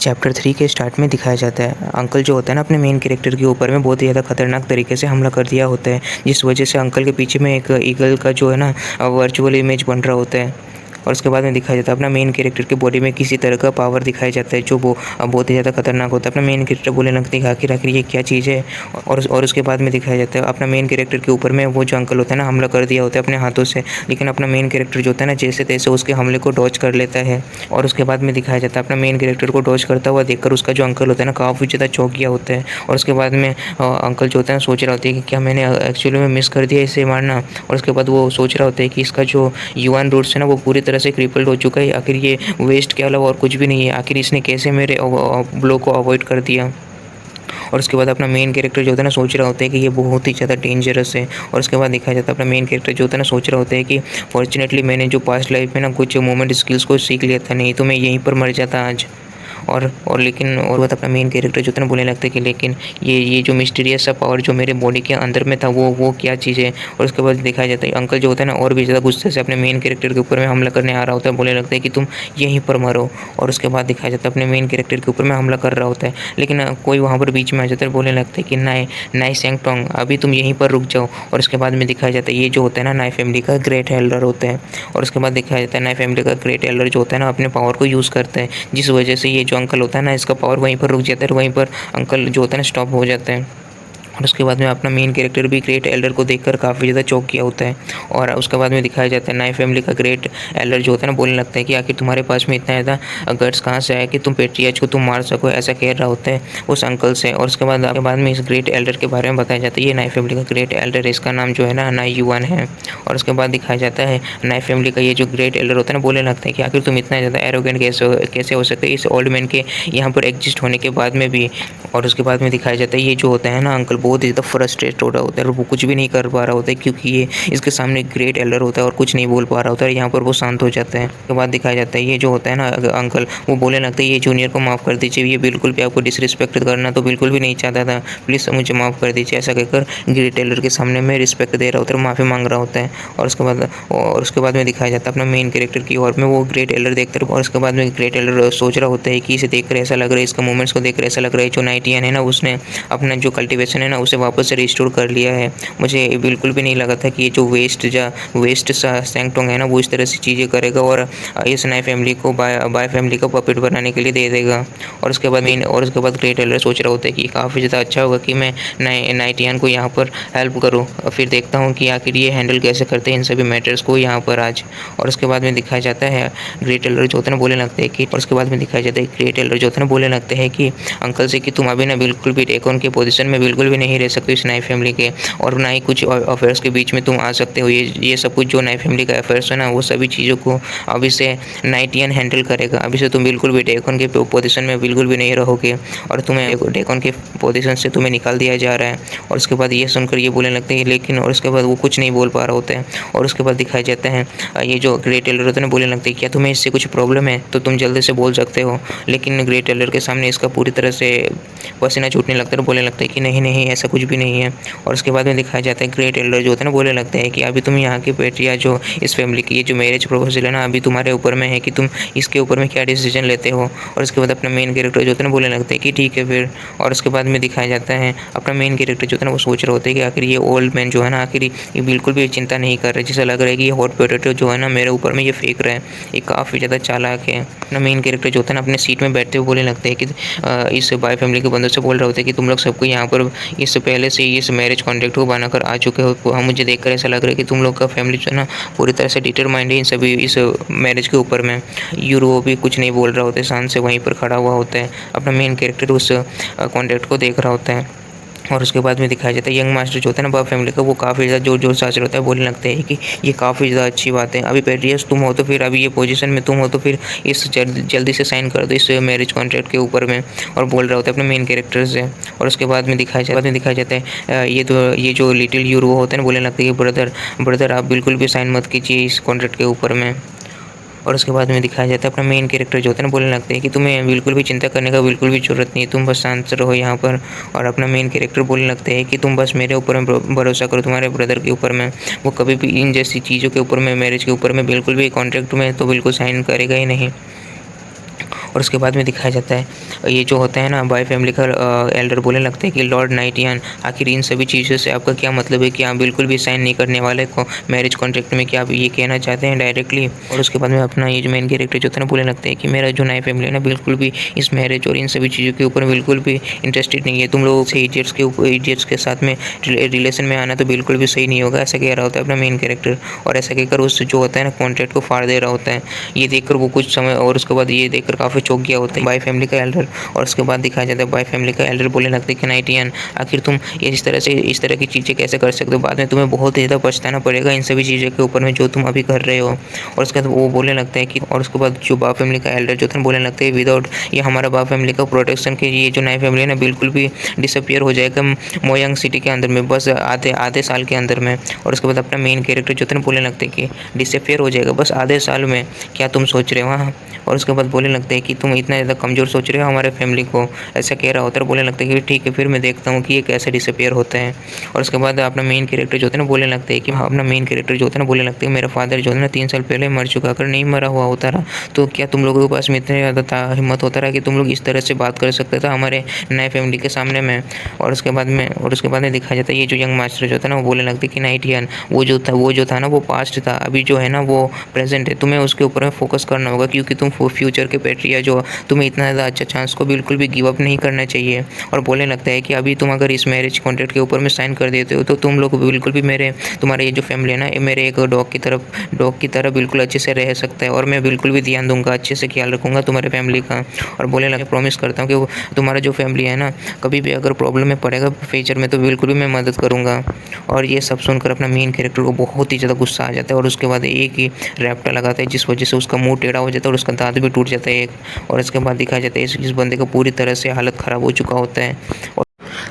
चैप्टर 3 के स्टार्ट में दिखाया जाता है अंकल जो होता है ना, अपने मेन कैरेक्टर के ऊपर में बहुत ही ज़्यादा खतरनाक तरीके से हमला कर दिया होता है, जिस वजह से अंकल के पीछे में एक ईगल का जो है ना वर्चुअल इमेज बन रहा होता है। और उसके बाद में दिखाया जाता है अपना मेन कैरेक्टर की बॉडी में किसी तरह का पावर दिखाया जाता है जो वो बहुत ही ज़्यादा खतरनाक होता है। अपना मेन कैरेक्टर बोलने लगता है कि आखिर ये क्या चीज़ है? और उसके बाद में दिखाया जाता है अपना मेन कैरेक्टर के ऊपर में वो जो अंकल होता है ना, हमला कर दिया होता है अपने हाथों से, लेकिन अपना मेन कैरेक्टर जो होता है ना, जैसे तैसे उसके हमले को डॉज कर लेता है। और उसके बाद में दिखाया जाता है अपना मेन कैरेक्टर को डॉज करता हुआ देखकर उसका जो अंकल होता है ना, काफ़ी ज़्यादा चौंक गया होता है। और उसके बाद में अंकल जो होता है ना, सोच रहा होता है कि क्या मैंने एक्चुअली में मिस कर दिया इसे मारना। और उसके बाद वो सोच रहा होता है कि इसका जो युवान रूट्स है ना, वो पूरी तरह से क्रिपल्ड हो चुका है, आखिर ये वेस्ट के अलावा और कुछ भी नहीं है, आखिर इसने कैसे मेरे ब्लो को अवॉइड कर दिया। और उसके बाद अपना मेन कैरेक्टर जो होता है ना, सोच रहा होता है कि ये बहुत ही ज़्यादा डेंजरस है। और उसके बाद दिखाया जाता है अपना मेन कैरेक्टर जो होता है ना, सोच रहा होता है कि फॉर्चुनेटली मैंने जो पास्ट लाइफ में ना कुछ मूवमेंट स्किल्स को सीख लिया था, नहीं तो मैं यहीं पर मर जाता आज। और बात अपना मेन कैरेक्टर जो था ना, बोलने लगता है कि लेकिन ये जो मिस्टीरियस सा पावर जो मेरे बॉडी के अंदर में था, वो क्या चीज़ है? और उसके बाद दिखाया जाता है अंकल जो होता है ना, और भी ज़्यादा गुस्से से अपने मेन कैरेक्टर के ऊपर में हमला करने आ रहा होता है, बोलने लगता है कि तुम यहीं पर मरो। और उसके बाद दिखाया जाता है अपने मेन कैरेक्टर के ऊपर में हमला कर रहा होता है, लेकिन कोई वहाँ पर बीच में आ जाता है, बोलने लगता है कि नाई सेंगटोंग, अभी तुम यहीं पर रुक जाओ। और उसके बाद में दिखाया जाता है ये जो होता है ना, नाई फैमिली का ग्रेट एल्डर होता है। और उसके बाद दिखाया जाता है नाई फैमिली का ग्रेट एल्डर जो होता है ना, अपने पावर को यूज़ करता है, जिस वजह से ये जो अंकल होता है ना, इसका पावर वहीं पर रुक जाता है और वहीं पर अंकल जो होता है ना, स्टॉप हो जाता है। और उसके बाद में अपना मेन कैरेक्टर भी ग्रेट एल्डर को देखकर काफ़ी ज़्यादा चौंक गया होता है। और उसके बाद में दिखाया जाता है नाई फैमिली का ग्रेट एल्डर जो होता है ना, बोलने लगता है कि आखिर तुम्हारे पास में इतना ज़्यादा गट्स कहाँ से आया कि तुम पेट्रियार्च को तुम मार सको, ऐसा कह रहा होता है उस अंकल से। और उसके बाद में इस ग्रेट एल्डर के बारे में बताया जाता है, ये नाई फैमिली का ग्रेट एल्डर है, इसका नाम जो है ना नाई युवान है। और उसके बाद दिखाया जाता है नाई फैमिली का ये जो ग्रेट एल्डर होता है ना, बोलने लगता है कि आखिर तुम इतना ज़्यादा एरोगेंट कैसे हो सकते इस ओल्ड मैन के यहाँ पर एग्जिस्ट होने के बाद में भी। और उसके बाद में दिखाया जाता है ये जो होता है ना अंकल, बहुत ही ज़्यादा फ्रस्ट्रेट हो रहा होता है और वो कुछ भी नहीं कर पा रहा होता है, क्योंकि ये इसके सामने ग्रेट एल्डर होता है और कुछ नहीं बोल पा रहा होता है। यहाँ पर वो शांत हो जाता है। उसके बाद दिखाया जाता है ये जो होता है ना अंकल, वो बोलने लगता है ये जूनियर को माफ़ कर दीजिए, ये बिल्कुल भी आपको डिसरिस्पेक्ट करना तो बिल्कुल भी नहीं चाहता था, प्लीज़ मुझे माफ़ कर दीजिए। ऐसा कहकर ग्रेट एल्डर के सामने में रिस्पेक्ट दे रहा होता है, माफ़ी मांग रहा होता है। और उसके बाद में दिखाया जाता है अपना मेन कैरेक्टर की ओर में वो ग्रेट एल्डर देखता है और उसके बाद में ग्रेट एल्डर सोच रहा होता है कि इसे देखकर ऐसा लग रहा है, इसका मूवमेंट्स को देखकर ऐसा लग रहा है जो नाइटियन है ना उसने अपना जो कल्टीवेशन है ना उसे वापस से रिस्टोर कर लिया है। मुझे बिल्कुल भी नहीं लगा था कि ये जो वेस्ट सा सैंगटोंग है ना वो इस तरह से चीज़ें करेगा और इस नए फैमिली को बाय फैमिली को पपेट बनाने के लिए दे देगा। और उसके बाद ग्रेट एल्डर सोच रहा होता है कि काफ़ी ज़्यादा अच्छा होगा कि मैं नाइटियन को यहाँ पर हेल्प करूँ, फिर देखता हूँ कि आखिर ये हैंडल कैसे करते हैं इन सभी मैटर्स को यहाँ पर आज। और उसके बाद में दिखाया जाता है ग्रेट एल्डर जो होता है ना बोलने लगते हैं कि और उसके बाद में दिखाया जाता है ग्रेट एल्डर जो होता है ना बोलने लगते हैं कि अंकल से कि तुम अभी ना बिल्कुल भी टेकन के पोजीशन में बिल्कुल भी नहीं रह सकते इस नई फैमिली के, और ना ही कुछ अफेयर्स के बीच में तुम आ सकते हो। ये सब कुछ जो नई फैमिली का अफेयर्स है ना वो सभी चीज़ों को अभी से नाइटियन हैंडल करेगा। अभी से तुम बिल्कुल भी टेकन के पोजीशन में बिल्कुल भी नहीं रहोगे और तुम्हें टेकन के पोजीशन से तुम्हें निकाल दिया जा रहा है। और उसके बाद ये सुनकर ये बोलने लगते हैं लेकिन, और उसके बाद वो कुछ नहीं बोल पा रहा होता है। और उसके बाद दिखाया जाता है ये जो ग्रेट एल्डर होता है ना बोलने लगते हैं क्या तुम्हें इससे कुछ प्रॉब्लम है तो तुम जल्दी से बोल सकते हो। लेकिन ग्रेट एल्डर के सामने इसका पूरी तरह से पसीना छूटने लगता है और बोलने लगता है कि नहीं नहीं ऐसा कुछ भी नहीं है। और उसके बाद में दिखाया जाता है ग्रेट एल्डर जो होता है ना बोलने लगते हैं कि अभी तुम यहाँ की पेट्रिया जो इस फैमिली की ये जो मैरिज प्रपोजल है ना अभी तुम्हारे ऊपर में है कि तुम इसके ऊपर में क्या डिसीजन लेते हो। और उसके बाद अपना मेन कैरेक्टर जो होता है ना बोलने लगते हैं कि ठीक है फिर। और उसके बाद में दिखाया जाता है अपना मेन कैरेक्टर जो होता है ना वो सोच रहा होता है कि आखिर ये ओल्ड मैन जो है ना आखिर ये बिल्कुल भी चिंता नहीं कर रहे, जैसा लग रहा है कि ये हॉट पोटैटो जो है ना मेरे ऊपर में ये फेंक रहा है, ये काफ़ी ज़्यादा चालाक है। अपना मेन कैरेक्टर जो होता है ना अपने सीट में बैठते हुए बोलने लगते हैं कि इस बाय फैमिली के बंदों से बोल रहे होते हैं कि तुम लोग सबको यहाँ पर इससे पहले से इस मैरिज कॉन्ट्रैक्ट को बनाकर आ चुके हो। मुझे देखकर ऐसा लग रहा है कि तुम लोग का फैमिली जो है ना पूरी तरह से डिटरमाइंड है इन सभी इस मैरिज के ऊपर में। यूरो भी कुछ नहीं बोल रहा होता है, शान से वहीं पर खड़ा हुआ होता है। अपना मेन कैरेक्टर उस कॉन्ट्रैक्ट को देख रहा होता है। और उसके बाद में दिखाया जाता है यंग मास्टर जो होता है ना बाय फैमिली का वो काफ़ी ज़्यादा जोर से हाजिर होता है, बोलने लगते हैं कि ये काफ़ी ज़्यादा अच्छी बात है। अभी पेट्रियस तुम हो तो फिर अभी ये पोजीशन में तुम हो तो फिर इस जल्दी से साइन कर दो इस मैरिज कॉन्ट्रैक्ट के ऊपर में। और बोल रहा होता है अपने मेन कैरेक्टर से। और उसके बाद में दिखाया जाता है ये जो लिटिल यूरो होता है ना बोलने लगता है कि ब्रदर आप बिल्कुल भी साइन मत कीजिए इस कॉन्ट्रैक्ट के ऊपर में। और उसके बाद में दिखाया जाता है अपना मेन कैरेक्टर जो होता है ना बोलने लगते हैं कि तुम्हें बिल्कुल भी चिंता करने का बिल्कुल भी ज़रूरत नहीं है, तुम बस शांत रहो यहाँ पर। और अपना मेन कैरेक्टर बोलने लगते हैं कि तुम बस मेरे ऊपर में भरोसा करो, तुम्हारे ब्रदर के ऊपर में वो कभी भी इन जैसी चीज़ों के ऊपर में मैरिज के ऊपर में बिल्कुल भी कॉन्ट्रैक्ट में तो बिल्कुल साइन करेगा ही नहीं। और उसके बाद में दिखाया जाता है ये जो होता है ना बाय फैमिली का एल्डर बोलने लगते हैं कि लॉर्ड नाइटियन आखिर इन सभी चीज़ों से आपका क्या मतलब है कि आप बिल्कुल भी साइन नहीं करने वाले को मैरिज कॉन्ट्रैक्ट में, क्या आप ये कहना चाहते हैं डायरेक्टली। और उसके बाद में अपना ये जो मेन कैरेक्टर जो होता है ना बोलने लगते हैं कि मेरा जो नई फैमिली है ना बिल्कुल भी इस मैरिज और इन सभी चीज़ों के ऊपर बिल्कुल भी इंटरेस्टेड नहीं है। तुम लोगों से इडियट्स के साथ में रिलेशन में आना तो बिल्कुल भी सही नहीं होगा, ऐसा कह रहा होता है अपना मेन कैरेक्टर। और ऐसा कहकर उस जो होता है ना कॉन्ट्रैक्ट को फाड़ दे रहा होता है। ये देखकर वो कुछ समय और उसके बाद ये देखकर काफ़ी चौंक गया होता है बाय फैमिली का एल्डर। और उसके बाद दिखाया जाता है बाय फैमिली का एल्डर बोलने लगते हैं कि नाइटियन आखिर तुम इस तरह की चीज़ें कैसे कर सकते हो, बाद में तुम्हें बहुत ज़्यादा पछताना पड़ेगा इन सभी चीज़ों के ऊपर में जो तुम अभी कर रहे हो। और उसके बाद वो बोलने लगता है कि और उसके बाद जो बाय फैमिली का एल्डर जो था बोलने लगते हैं विदाउट ये हमारा बाय फैमिली का प्रोटेक्शन के ये जो नई फैमिली है ना बिल्कुल भी डिसअपियर हो जाएगा मोयंग सिटी के अंदर में बस आधे साल के अंदर में। और उसके बाद अपना मेन कैरेक्टर जो था बोलने लगते हैं कि डिसअपियर हो जाएगा बस आधे साल में, क्या तुम सोच रहे हो। हाँ। और उसके बाद बोलने लगते हैं कि तुम इतना ज़्यादा कमज़ोर सोच रहे हो हमारे फैमिली को, ऐसा कह रहा होता है। बोलने लगता है कि ठीक है फिर मैं देखता हूँ कि ये कैसे डिसअपियर होता है। और उसके बाद अपना मेन कैरेक्टर जो होता है ना बोलने लगते हैं कि अपना मेन कैरेक्टर जो होता है ना बोलने लगते हैं मेरा फादर जो है ना 3 साल पहले मर चुका, अगर नहीं मरा हुआ होता रहा तो क्या तुम लोगों के पास में इतना ज़्यादा हिम्मत होता रहा कि तुम लोग इस तरह से बात कर सकते थे हमारे नए फैमिली के सामने में। और उसके बाद में दिखाया जाता है ये जो यंग मास्टर जो होता है ना वो बोलने लगते कि नाइटियन वो जो था ना वो पास्ट था, अभी जो है ना वो प्रेजेंट है, तुम्हें उसके ऊपर में फोकस करना होगा क्योंकि तुम फ्यूचर के पेट्रिया जो तुम्हें इतना ज़्यादा अच्छा चांस को बिल्कुल भी गिव अप नहीं करना चाहिए। और बोलने लगता है कि अभी तुम अगर इस मैरिज कॉन्ट्रैक्ट के ऊपर में साइन कर देते हो तो तुम लोग बिल्कुल भी तुम्हारे ये जो फैमिली है ना ये मेरे एक डॉग की तरह बिल्कुल अच्छे से रह सकता है और मैं बिल्कुल भी ध्यान दूंगा, अच्छे से ख्याल रखूंगा तुम्हारे फैमिली का। और बोलने लगे प्रॉमिस करता हूँ कि तुम्हारा जो फैमिली है ना कभी भी अगर प्रॉब्लम में पड़ेगा फ्यूचर में तो बिल्कुल भी मैं मदद करूँगा। और ये सब सुनकर अपना मेन कैरेक्टर को बहुत ही ज़्यादा गुस्सा आ जाता है और उसके बाद एक ही रैप्टा लगाता है जिस वजह से उसका मुंह टेढ़ा हो जाता है और उसका दांत भी टूट जाता है एक। और इसके बाद दिखाया जाता है इस बंदे का पूरी तरह से हालत ख़राब हो चुका होता है।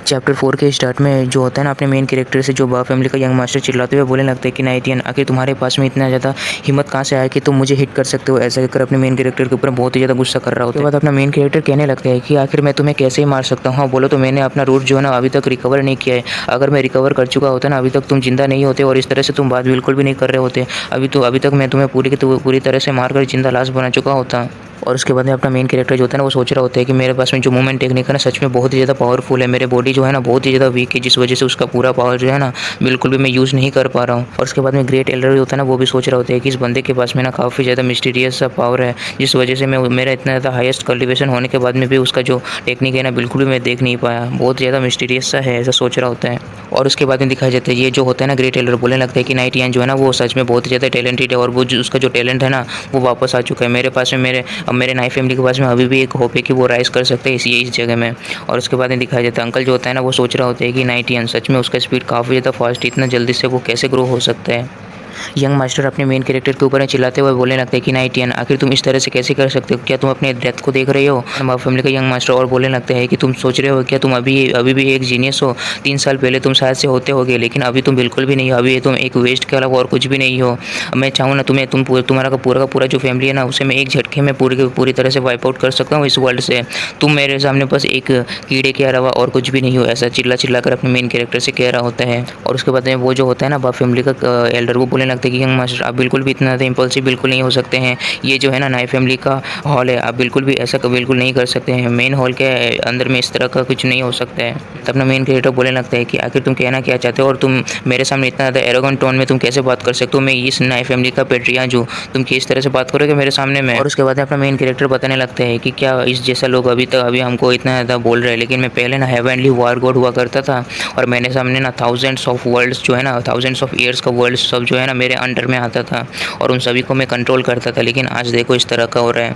चैप्टर 4 के स्टार्ट में जो होता है ना, अपने मेन कैरेक्टर से जो बा फैमिली का यंग मास्टर चिल्लाते हुए बोलने लगता है कि नाइटियन, आखिर तुम्हारे पास में इतना ज़्यादा हिम्मत कहाँ से आया कि तुम मुझे हिट कर सकते हो। ऐसा कहकर अपने मेन कैरेक्टर के ऊपर बहुत ही ज़्यादा गुस्सा कर रहा होता है। उसके बाद अपना मेन कैरेक्टर कहने लगता है कि आखिर मैं तुम्हें कैसे ही मार सकता हूँ। हाँ बोलो तो मैंने अपना रूट जो है ना अभी तक रिकवर नहीं किया है। अगर मैं रिकवर कर चुका होता ना, अभी तक तुम जिंदा नहीं होते और इस तरह से तुम बात बिल्कुल भी नहीं कर रहे होते। अभी तक मैं तुम्हें पूरी तरह से मारकर जिंदा लाश बना चुका होता। और उसके बाद में अपना मेन कैरेक्टर जो होता है ना, वो सोच रहा होता है कि मेरे पास में जो मूवमेंट टेक्निक है ना, सच में बहुत ही ज़्यादा पावरफुल है। मेरे बॉडी जो है ना बहुत ही ज़्यादा वीक है, जिस वजह से उसका पूरा पावर जो है ना बिल्कुल भी मैं यूज़ नहीं कर पा रहा हूँ। और उसके बाद में ग्रेट एल्डर जो होता है ना, वो भी सोच रहा होता है कि इस बंदे के पास में ना काफ़ी ज़्यादा मिस्टीरियस सा पावर है, जिस वजह से मैं मेरा इतना ज़्यादा हाईएस्ट कल्टिवेशन होने के बाद में भी उसका जो टेक्निक है ना बिल्कुल भी मैं देख नहीं पाया। बहुत ज़्यादा मिस्टीरियस सा है, ऐसा सोच रहा होता है। और उसके बाद में दिखाया जाता है ये जो होता है ना ग्रेट एल्डर बोलने लगता है कि नाइटियन जो है ना वो सच में बहुत ही ज़्यादा टैलेंटेड है, और वो उसका जो टैलेंट है ना वो वापस आ चुका है मेरे पास में। मेरे नाइफ फैमिली के पास में अभी भी एक होप है कि वो राइज़ कर सकते हैं इस जगह में। और उसके बाद में दिखाया जाता है अंकल जो होता है ना, वो सोच रहा होता है कि नाइटियन सच में उसका स्पीड काफ़ी ज़्यादा फास्ट है, इतना जल्दी से वो कैसे ग्रो हो सकता है। यंग मास्टर अपने मेन कैरेक्टर के ऊपर चिल्लाते हुए बोलने लगता है कि नाइटियन, आखिर तुम इस तरह से कैसे कर सकते हो? क्या तुम अपने डेथ को देख रहे हो? माँ फैमिली का यंग मास्टर और बोलने लगता है कि तुम सोच रहे हो क्या तुम अभी भी एक जीनियस हो? 3 साल पहले तुम शायद से होते होगे, लेकिन अभी तुम बिल्कुल भी नहीं हो। अभी तुम एक वेस्ट के अलावा और कुछ भी नहीं हो। मैं चाहूँ ना तुम्हारा का पूरा जो फैमिली है ना, उसे मैं एक झटके में पूरी तरह से वाइप आउट कर सकता हूँ इस वर्ल्ड से। तुम मेरे सामने बस एक कीड़े के अलावा और कुछ भी नहीं हो। ऐसा चिल्ला कर अपने मेन कैरेक्टर से कह रहा होता है। और उसके बाद में वो जो होता है ना बा फैमिली का एल्डर, वो बोलने लगता है कि यंग मास्टर, आप बिल्कुल भी इतना ज़्यादा इम्पल्सिव बिल्कुल नहीं हो सकते हैं। ये जो है ना नाई फैमिली का हॉल है, आप बिल्कुल भी ऐसा बिल्कुल नहीं कर सकते हैं। मेन हॉल के अंदर में इस तरह का कुछ नहीं हो सकता है। तब अपना मेन क्रिएटर बोलने लगता है कि आखिर तुम कहना क्या चाहते हो, और तुम मेरे सामने इतना ज़्यादा एरोगेंट टोन में तुम कैसे बात कर सकते हो? मैं इस नाई फैमिली का पेट्रियार्च हूँ, तुम किस तरह से बात करोगे मेरे सामने में? और उसके बाद अपना मेन कैरेक्टर बताने लगता है कि क्या इस जैसा लोग अभी हमको इतना ज़्यादा बोल रहे हैं, लेकिन मैं पहले ना हेवनली वॉर गॉड हुआ करता था, और मैंने सामने ना थाउजेंड्स ऑफ वर्ल्ड्स जो है ना, थाउजेंड्स ऑफ ईयर्स का वर्ल्ड सब जो है ना मेरे अंडर में आता था, और उन सभी को मैं कंट्रोल करता था। लेकिन आज देखो इस तरह का हो रहा है।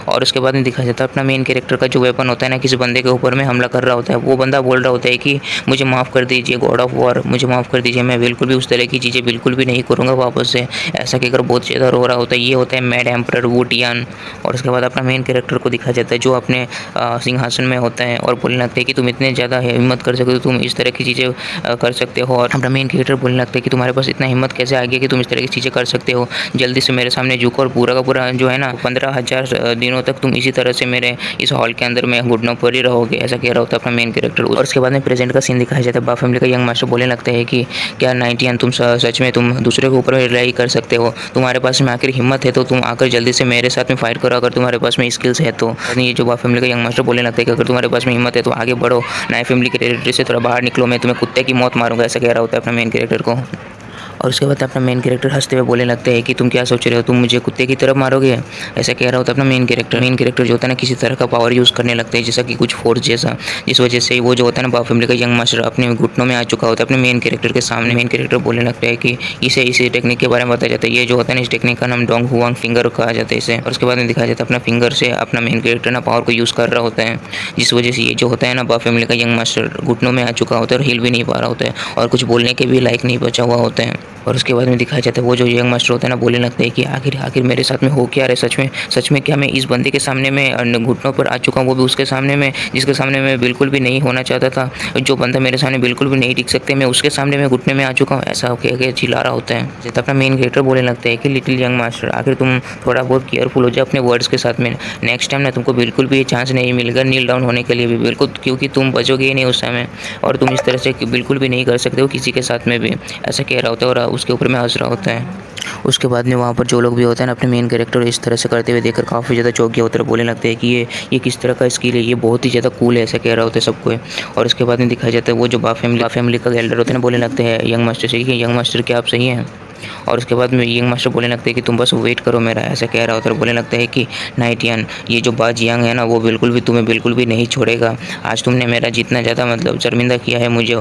और उसके बाद में दिखाया जाता है अपना मेन कैरेक्टर का जो वेपन होता है ना, किसी बंदे के ऊपर में हमला कर रहा होता है। वो बंदा बोल रहा होता है कि मुझे माफ़ कर दीजिए गॉड ऑफ वॉर, मुझे माफ़ कर दीजिए, मैं बिल्कुल भी उस तरह की चीज़ें बिल्कुल भी नहीं करूँगा वापस से। ऐसा कहकर बहुत ज़्यादा रो रहा होता है। ये होता है मैड एम्परर वुटियन। और उसके बाद अपना मेन कैरेक्टर को दिखाया जाता है जो अपने सिंहासन में होता है, और बोलने लगता है कि तुम इतने ज़्यादा हिम्मत कर सकते हो, तुम इस तरह की चीज़ें कर सकते हो। और अपना मेन कैरेक्टर बोलने लगता है कि तुम्हारे पास इतना हिम्मत कैसे आ गया कि तुम इस तरह की चीज़ें कर सकते हो? जल्दी से मेरे सामने झुको, और पूरा का पूरा जो है ना 15,000 दिनों तक तुम इसी तरह से मेरे इस हॉल के अंदर में घुटनों पर ही रहोगे। ऐसा कह रहा होता है अपना मेन कैरेक्टर। और उसके बाद में प्रेजेंट का सीन दिखाया जाता है। बा फैमिली का यंग मास्टर बोलने लगता है कि क्या नाइटियन, तुम सच में तुम दूसरे के ऊपर रिलाई कर सकते हो? तुम्हारे पास में आखिर हिम्मत है तो तुम आकर जल्दी से मेरे साथ में फाइट करो, अगर तुम्हारे पास में स्किल्स है तो। ये जो बा फैमिली का यंग मास्टर बोलने लगता है कि अगर तुम्हारे पास में हिम्मत है तो आगे बढ़ो, नाई फैमिली के टेरिटरी से थोड़ा बाहर निकलो, मैं तुम्हें कुत्ते की मौत मारूंगा। ऐसा कह रहा होता है अपना मेन कैरेक्टर को। और उसके बाद अपना मेन कैरेक्टर हंसते हुए बोलने लगता है कि तुम क्या सोच रहे हो, तुम मुझे कुत्ते की तरफ मारोगे? ऐसा कह रहा होता है अपना मेन कैरेक्टर। मेन कैरेक्टर जो होता है ना किसी तरह का पावर यूज़ करने लगता है, जैसा कि कुछ फोर्स जैसा, जिस वजह से वो जो होता है ना बा फैमिली का यंग मास्टर अपने घुटनों में आ चुका होता है अपने मेन कैरेक्टर के सामने। मेन कैरेक्टर बोलने लगता है कि इसी टेक्निक के बारे में बताया जाता है। ये जो होता है ना इस टेक्निक का नाम डोंग हुआंग फिंगर कहा जाता है इसे। और उसके बाद में दिखाया जाता है अपना फिंगर से अपना मेन कैरेक्टर ना पावर को यूज़ कर रहा होता है, जिस वजह से ये जो होता है ना बा फैमिली का यंग मास्टर घुटनों में आ चुका होता है और हिल भी नहीं पा रहा होता है, और कुछ बोलने के भी लायक नहीं बचा हुआ होता है। और उसके बाद में दिखाया जाता है वो जो यंग मास्टर होता है ना बोलने लगता है कि आखिर मेरे साथ में हो क्या रहा है? सच में क्या मैं इस बंदे के सामने में घुटनों पर आ चुका हूँ, वो भी उसके सामने में जिसके सामने मैं बिल्कुल भी नहीं होना चाहता था। जो बंदा मेरे सामने बिल्कुल भी नहीं टिक सकते, मैं उसके सामने में घुटने में आ चुका हूँ। ऐसा कह के चिल्ला रहा होता है। जैसे अपना मेन कैरेक्टर बोलने लगता है कि लिटिल यंग मास्टर, आखिर तुम थोड़ा बहुत केयरफुल हो जाए अपने वर्ड्स के साथ में। नेक्स्ट टाइम ना तुमको बिल्कुल भी चांस नहीं मिलेगा नील डाउन होने के लिए भी, बिल्कुल, क्योंकि तुम बचोगे ही नहीं उस समय, और तुम इस तरह से बिल्कुल भी नहीं कर सकते हो किसी के साथ में भी। ऐसा कह रहा होता है और उसके ऊपर मैं हंस रहा होता है। उसके बाद में वहाँ पर जो लोग भी होते हैं ना अपने मेन कैरेक्टर इस तरह से करते हुए देखकर काफ़ी ज़्यादा चौंक गए होते हैं। बोलने लगते हैं कि ये किस तरह का स्किल है, ये बहुत ही ज़्यादा कूल है। ऐसा कह रहा होता है सबको। और उसके बाद में दिखाया जाता है वो जो बा फैमिली का एल्डर होते हैं ना बोलने लगते हैं यंग मास्टर से कि यंग मास्टर क्या आप सही हैं? और उसके बाद में यंग मास्टर बोलने लगते हैं कि तुम बस वेट करो मेरा। ऐसा कह रहा होता है। बोलने लगता है कि नाइटियन, ये जो बाज यंग है ना वो तुम्हें बिल्कुल भी नहीं छोड़ेगा। आज तुमने मेरा जितना ज़्यादा मतलब शर्मिंदा किया है मुझे,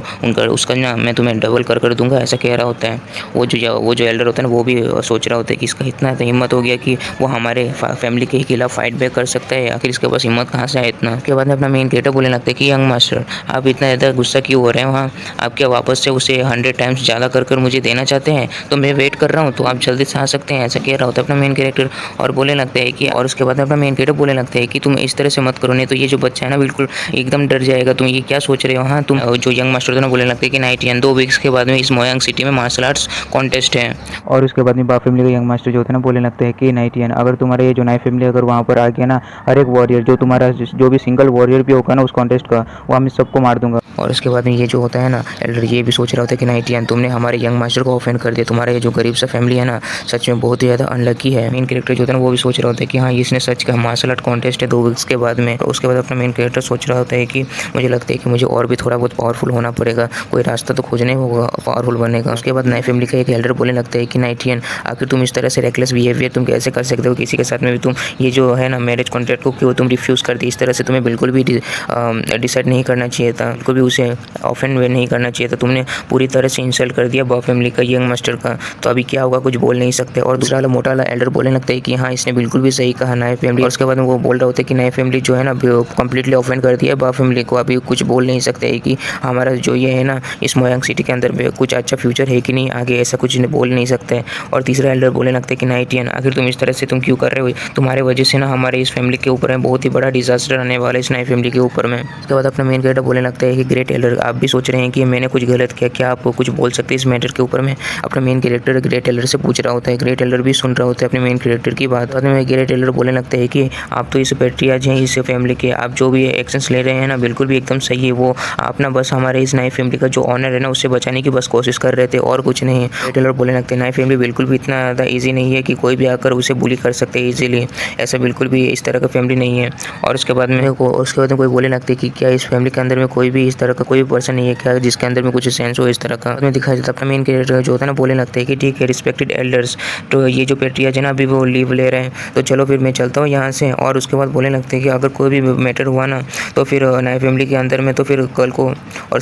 उसका ना मैं तुम्हें डबल कर दूंगा। ऐसा कह रहा होता है। वो जो एल्डर होता है ना वो भी सोच रहा होता है कि इसका इतना हिम्मत हो गया कि वो हमारे फैमिली के खिलाफ फाइट बैक कर सकता है। आखिर इसके पास हिम्मत कहाँ से है इतना? उसके बाद में अपना मेन कैरेक्टर बोलने लगता है कि यंग मास्टर, आप इतना ज़्यादा गुस्सा क्यों हो रहे हैं? वहाँ आप क्या वापस से उसे 100 टाइम्स ज़्यादा कर मुझे देना चाहते हैं? तो मैं वेट कर रहा हूँ, तो आप जल्दी से आ सकते हैं, ऐसा कह रहा होता है अपना मेन कैरेक्टर। और बोलने लगता है कि और उसके बाद अपना मेन कैरेक्टर बोलने लगता है कि तुम इस तरह से मत करो, नहीं तो ये जो बच्चा है ना बिल्कुल एकदम डर जाएगा, तुम ये क्या सोच रहे हो। हाँ तुम जो यंग मास्टर था ना बोलने लगता है कि नाइट यान 2 वीक्स के बाद में इस मोयांग सिटी में मार्शल आर्ट्स कॉन्टेस्ट है। और उसके बाद में बा फैमिली का यंग मास्टर जो होता है ना बोलने लगते हैं कि नाइट यान अगर तुम्हारे ये जो नाइट फैमिली अगर वहाँ पर आ गया ना, हर एक वॉरियर जो तुम्हारा जो भी सिंगल वॉरियर भी होगा ना उस कॉन्टेस्ट का, वो मैं सबको मार दूंगा। और उसके बाद में ये जो होता है ना एल्डर ये भी सोच रहा होता है कि नाइट यान तुमने हमारे यंग मास्टर को ऑफेंड कर दिया, तुम्हारा ये जो गरीब सा फैमिली है ना सच में बहुत ही ज़्यादा अनलकी है। मेन कैरेक्टर जो होता है ना वो भी सोच रहा होता है कि हाँ इसने सच कहा, मार्शल आर्ट कॉन्टेस्ट है 2 वीक्स के बाद में। तो उसके बाद अपना मेन कैरेक्टर सोच रहा होता है कि मुझे लगता है कि मुझे और भी थोड़ा बहुत पावरफुल होना पड़ेगा, कोई रास्ता तो खोजने होगा पावरफुल बनने का। उसके बाद नाइट फैमिली का एक एल्डर बोलने लगता है कि नाइटियन आखिर तुम इस तरह से रेकलेस बिहेवियर तुम कैसे कर सकते हो किसी के साथ में भी, तुम ये जो है ना मैरिज कॉन्ट्रैक्ट को क्यों तुम रिफ्यूज़ कर दी, इस तरह से तुम्हें बिल्कुल भी डिसाइड नहीं करना चाहिए था, बिल्कुल भी उसे ऑफेंड नहीं करना चाहिए था, तुमने पूरी तरह से इंसल्ट कर दिया बॉ फैमिली का यंग मास्टर का, तो अभी क्या होगा कुछ बोल नहीं सकते। और दूसरा वाला मोटा वाला एल्डर बोलने लगता है कि हाँ इसने बिल्कुल भी सही कहा नए फैमिली। और उसके बाद वो बोल रहा होता है कि नए फैमिली जो है ना कंप्लीटली ऑफेंड कर दिया बॉ फैमिली को, अभी कुछ बोल नहीं सकते है कि हमारा जो ये है ना इस मोयांग सिटी के अंदर में कुछ अच्छा फ्यूचर है कि नहीं आगे, ऐसा कुछ बोल नहीं सकते। और तीसरा एल्डर बोलने लगता है कि नाइटियन आखिर तुम इस तरह से तुम क्यों कर रहे हो, तुम्हारे वजह से ना हमारे इस फैमिली के ऊपर है बहुत ही बड़ा डिजास्टर आने वाला है इस नई फैमिली के ऊपर में। उसके बाद अपना मेन कैरेक्टर बोलने लगता है कि ग्रेट एल्डर आप भी सोच रहे हैं कि मैंने कुछ गलत किया, क्या आप कुछ बोल सकते हैं इस मैटर के ऊपर में। अपना मेन कैरेक्टर ग्रेट एल्डर से पूछ रहा होता है, ग्रेट एल्डर भी सुन रहा होता है अपने मेन कैरेक्टर की बात। बाद में ग्रेट एल्डर बोलने लगता है कि आप तो इस पैट्रियाज हैं इस फैमिली के, आप जो भी एक्शंस ले रहे हैं ना बिल्कुल भी एकदम सही है, वो आप ना बस हमारे इस नई फैमिली का जो ऑनर है ना उससे बचाने की बस कोशिश कर रहे थे और कुछ नहीं है। ग्रेट एल्डर बोलने लगते हैं नई फैमिली बिल्कुल भी इतना ज़्यादा ईजी नहीं है कि कोई भी आकर उसे बुली कर सकते हैं ईजिली, ऐसा बिल्कुल भी इस तरह का फैमिली नहीं है। और उसके बाद में कोई बोलने लगते हैं कि क्या इस फैमिली के अंदर में कोई भी इस तरह का कोई पर्सन नहीं है क्या जिसके अंदर में कुछ सेंस हो इस तरह का। में दिखाया जाता है अपना मेन कैरेक्टर जो होता है ना बोलने लगता है कि ठीक है रिस्पेक्टेड एल्डर्स, तो ये जो पेट्रियाज है ना अभी वो लीव ले रहे हैं, तो चलो फिर मैं चलता हूँ यहाँ से। और उसके बाद बोलने लगते हैं कि अगर कोई भी मैटर हुआ ना तो फिर नए फैमिली के अंदर में तो फिर कल को। और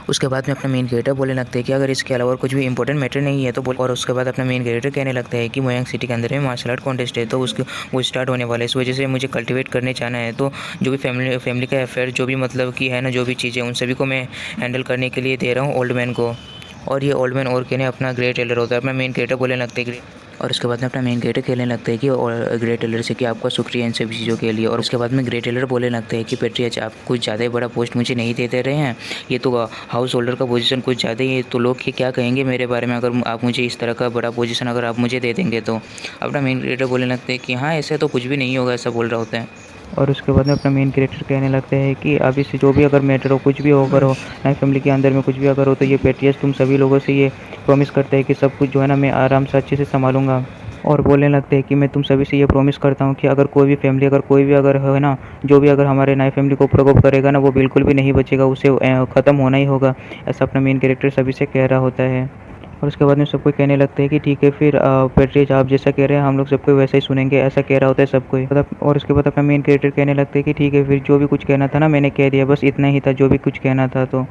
उसके बाद में अपना मेन कैरेक्टर बोलने लगते हैं कि अगर इसके अलावा कुछ भी इंपॉर्टेंट मैटर नहीं है तो बोल। और उसके बाद अपना मेन कैरेक्टर कहने लगता है कि मोयांग सिटी के अंदर में मार्शल आर्ट कॉन्टेस्ट है, तो उसके वो स्टार्ट होने वाला है, इस वजह से मुझे कल्टिवेट करने जाना है, तो जो भी फैमिली का अफेयर जो भी मतलब कि है ना जो भी चीज़ें उन सभी को मैं हैंडल करने के लिए दे रहा हूँ ओल्ड मैन को। और ये ओल्ड मैन और कहने अपना ग्रेट एल्डर होता है, अपना मेन कैरेक्टर बोलने लगते हैं। और उसके बाद में अपना मेन कैरेक्टर खेलने लगता है कि और ग्रेट एल्डर से कि आपका शुक्रिया इन सभी चीज़ों के लिए। और उसके बाद में ग्रेट एल्डर बोलने लगता है कि पेट्रियाज आप कुछ ज़्यादा ही बड़ा पोस्ट मुझे नहीं दे रहे हैं, ये तो हाउस होल्डर का पोजीशन कुछ ज़्यादा ही है, तो लोग क्या कहेंगे मेरे बारे में अगर आप मुझे इस तरह का बड़ा पोजीशन अगर आप मुझे दे देंगे तो। अपना मेन कैरेक्टर बोलने लगते हैं कि हाँ ऐसे तो कुछ भी नहीं होगा, ऐसा बोल रहा होता है। और उसके बाद में अपना मेन कैरेक्टर कहने लगते हैं कि अभी से जो भी अगर मैटर हो कुछ भी अगर हो नई फैमिली के अंदर में कुछ भी अगर हो तो ये पेट्रियाज तुम सभी लोगों से ये प्रॉमिस करते हैं कि सब कुछ जो है ना मैं आराम से अच्छे से संभालूंगा। और बोलने लगते हैं कि मैं तुम सभी से ये प्रॉमिस करता हूँ कि अगर कोई भी फैमिली अगर कोई भी अगर है ना जो भी अगर हमारे नई फैमिली को प्रकोप करेगा ना वो बिल्कुल भी नहीं बचेगा, उसे ख़त्म होना ही होगा, ऐसा अपना मेन कैरेक्टर सभी से कह रहा होता है। और उसके बाद में सबको कहने लगते हैं कि ठीक है फिर पेट्रियाज आप जैसा कह रहे हैं हम लोग सबको वैसा ही सुनेंगे, ऐसा कह रहा होता है सबको। और उसके बाद अपना मेन कैरेक्टर कहने लगते हैं कि ठीक है फिर जो भी कुछ कहना था ना मैंने कह दिया, बस इतना ही था जो भी कुछ कहना था तो।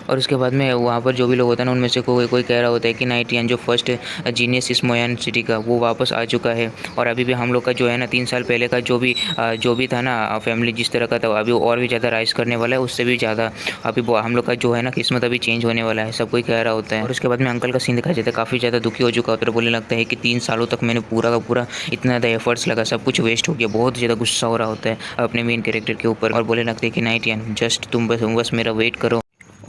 और उसके बाद में वहाँ पर जो भी लोग होता है ना उनमें से कोई कह रहा होता है कि नाइटियन जो फर्स्ट जीनियस इस मोयान सिटी का वो वापस आ चुका है, और अभी भी हम लोग का जो है ना 3 साल पहले का जो भी था ना फैमिली जिस तरह का था अभी और भी ज़्यादा राइज करने वाला है, उससे भी ज़्यादा अभी हम लोग का जो है ना किस्मत अभी चेंज होने वाला है, सब कोई कह रहा होता है। और उसके बाद में अंकल का सीन दिखाया जाता है, काफ़ी ज़्यादा दुखी हो चुका होता है, बोलने लगता है कि 3 सालों तक मैंने पूरा का पूरा इतना ज़्यादा एफर्ट्स लगा सब कुछ वेस्ट हो गया, बहुत ज़्यादा गुस्सा हो रहा होता है अपने मेन कैरेक्टर के ऊपर। और बोलने लगते हैं कि नाइटियन जस्ट तुम बस मेरा वेट करो।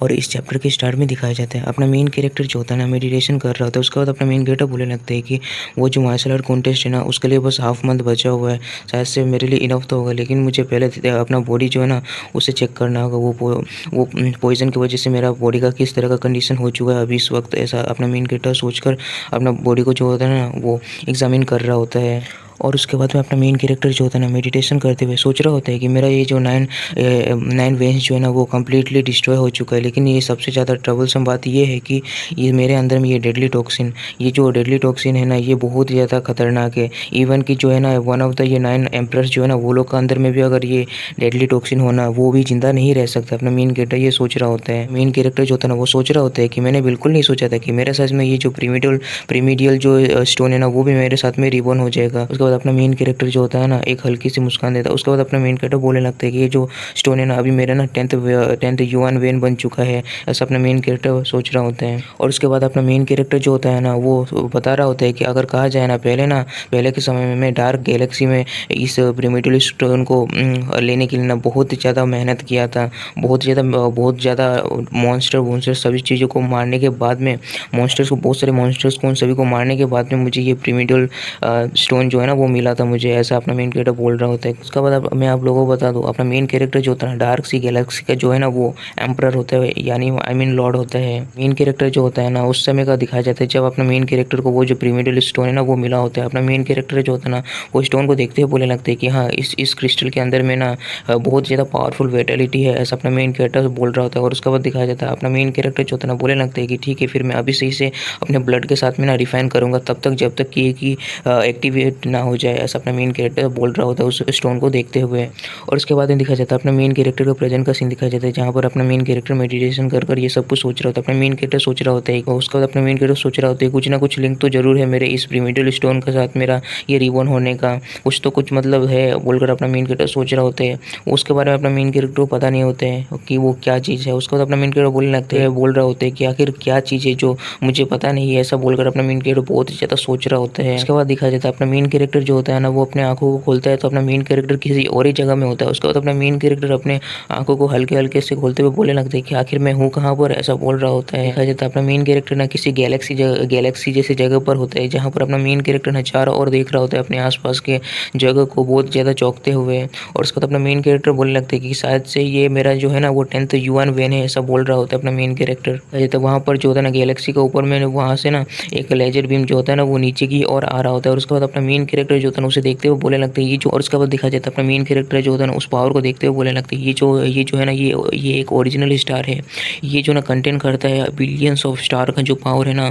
और इस चैप्टर के स्टार्ट में दिखाया जाता है अपना मेन कैरेक्टर जो होता है ना मेडिटेशन कर रहा होता है, उसके बाद अपना मेन कैरेक्टर बोलने लगता है कि वो जो मार्शल आर्ट कॉन्टेस्ट है ना उसके लिए बस हाफ मंथ बचा हुआ है, शायद से मेरे लिए इनफ तो होगा, लेकिन मुझे पहले अपना बॉडी जो है ना उसे चेक करना होगा, वो पॉइजन की वजह से मेरा बॉडी का किस तरह का कंडीशन हो चुका है अभी इस वक्त, ऐसा अपना मेन कैरेक्टर सोचकर अपना बॉडी को जो होता है ना वो एग्जामिन कर रहा होता है। और उसके बाद में अपना मेन कैरेक्टर जो होता है ना मेडिटेशन करते हुए सोच रहा होता है कि मेरा ये जो 9 वेन्स जो है ना वो कम्प्लीटली डिस्ट्रॉय हो चुका है, लेकिन ये सबसे ज़्यादा ट्रबलसम बात ये है कि ये मेरे अंदर में ये डेडली टॉक्सिन है ना ये बहुत ही ज़्यादा खतरनाक है। इवन कि जो है ना वन ऑफ द ये 9 एम्परर्स जो है ना वो लोग के अंदर में भी अगर ये डेडली टॉक्सिन होना वो भी जिंदा नहीं रह सकता। अपना मेन कैरेक्टर ये सोच रहा होता है, मेन कैरेक्टर जो होता है ना वो सोच रहा होता है कि मैंने बिल्कुल नहीं सोचा था कि मेरे साथ में ये जो प्रीमिडियल जो स्टोन है ना वो भी मेरे साथ में रिबॉर्न हो जाएगा। उसके बाद अपना मेन कैरेक्टर जो होता है ना एक हल्की सी मुस्कान देता है। उसके बाद अपना मेन कैरेक्टर बोलने लगता है कि ये जो स्टोन है ना अभी मेरा ना 10th युआन वेन बन चुका है, ऐसा अपना मेन कैरेक्टर सोच रहा होता है। और उसके बाद अपना मेन कैरेक्टर जो होता है ना वो बता रहा होता है कि अगर कहा जाए ना पहले के समय में मैं डार्क गैलेक्सी में इस प्रिमिटिव स्टोन को लेने के लिए ना बहुत ज़्यादा मेहनत किया था। बहुत ज़्यादा मॉन्स्टर सभी चीज़ों को मारने के बाद में बहुत सारे मॉन्स्टर्स को उन सभी को मारने के बाद में मुझे ये प्रिमिटिव स्टोन जो है ना वो मिला था मुझे, ऐसा अपना मेन कैरेक्टर बोल रहा होता है। उसके बाद मैं आप लोगों को बता दूँ अपना मेन कैरेक्टर जो होता है ना डार्क सी गैलेक्सी का जो है ना वो एम्परर होता है, यानी आई मीन लॉर्ड होता है। मेन कैरेक्टर जो होता है ना उस समय का दिखाया जाता है जब अपना मेन कैरेक्टर को वो जो प्रिमिटिव स्टोन है ना वो मिला होता है। अपना मेन कैरेक्टर जो होता है ना वो स्टोन को देखते हुए बोलने लगते हैं कि हाँ इस क्रिस्टल के अंदर में ना बहुत ज़्यादा पावरफुल वेटेलिटी है, ऐसा अपना मेन कैरेक्टर बोल रहा होता है। और उसके बाद दिखाया जाता है अपना मेन कैरेक्टर जो होता है ना बोलने लगता है कि ठीक है फिर मैं अभी से इसे अपने ब्लड के साथ में ना रिफाइन करूँगा तब तक जब तक कि एक्टिवेट ना हो जाए, ऐसा अपना मेन कैरेक्टर बोल रहा होता है उस स्टोन को देखते हुए। और उसके बाद में दिखाया जाता है अपना मेन कैरेक्टर का प्रेजेंट का सीन दिखाया जाता है जहाँ पर अपना मेन कैरेक्टर मेडिटेशन कर ये सब कुछ सोच रहा होता है। अपना मेन कैरेक्टर सोच रहा होता है और उसके बाद अपना मेन कैरेक्टर सोच रहा होता है कुछ ना कुछ लिंक तो जरूर है मेरे इस प्रिमिटिव स्टोन के साथ, मेरा ये रिबॉर्न होने का कुछ तो कुछ मतलब है बोलकर अपना मेन कैरेक्टर सोच रहा होता है। उसके बारे में अपना मेन कैरेक्टर को पता नहीं होता है कि वो क्या चीज़ है। उसके बाद अपना मेन कैरेक्टर बोलने लगते हैं बोल रहा होता है कि आखिर क्या चीज़ है जो मुझे पता नहीं है, ऐसा बोलकर अपना मेन कैरेक्टर बहुत ही ज़्यादा सोच रहा होता है। उसके बाद दिखाया जाता है अपना मेन कैरेक्टर जो होता है ना वो अपने आंखों को खोलता है तो अपना मेन कैरेक्टर किसी और ही जगह में होता है। उसके बाद अपना मेन कैरेक्टर अपने आंखों को हल्के हल्के से खोलते हुए बोलने लगता है कि आखिर मैं हूँ कहाँ पर, ऐसा बोल रहा होता है। दिखाया जाता है अपना मेन कैरेक्टर ना किसी गैलेक्सी जैसी जगह पर होता है जहाँ पर अपना मेन कैरेक्टर ना चारों ओर देख रहा होता है अपने आसपास के जगह को बहुत ज़्यादा चौंकते हुए। और उसके बाद अपना मेन कैरेक्टर बोलने लगता है कि शायद से ये मेरा जो है ना वो 10th युआन वेन है, ऐसा बोल रहा होता है अपना मेन कैरेक्टर। तो वहाँ पर जो होता है ना गैलेक्सी के ऊपर में वहाँ से ना एक लेजर बीम जो होता है ना वो नीचे की ओर आ रहा होता है। और उसके बाद अपना मेन कैरेक्टर जो होता है ना उसे देखते हुए बोलने लगता है ये जो, और उसके बाद दिखाया जाता है अपना मेन कैरेक्टर जो होता है ना उस पावर को देखते हुए बोलने लगता है ये जो है ना ये एक ओरिजिनल स्टार है, ये जो ना कंटेन करता है बिलियंस ऑफ स्टार का जो पावर है ना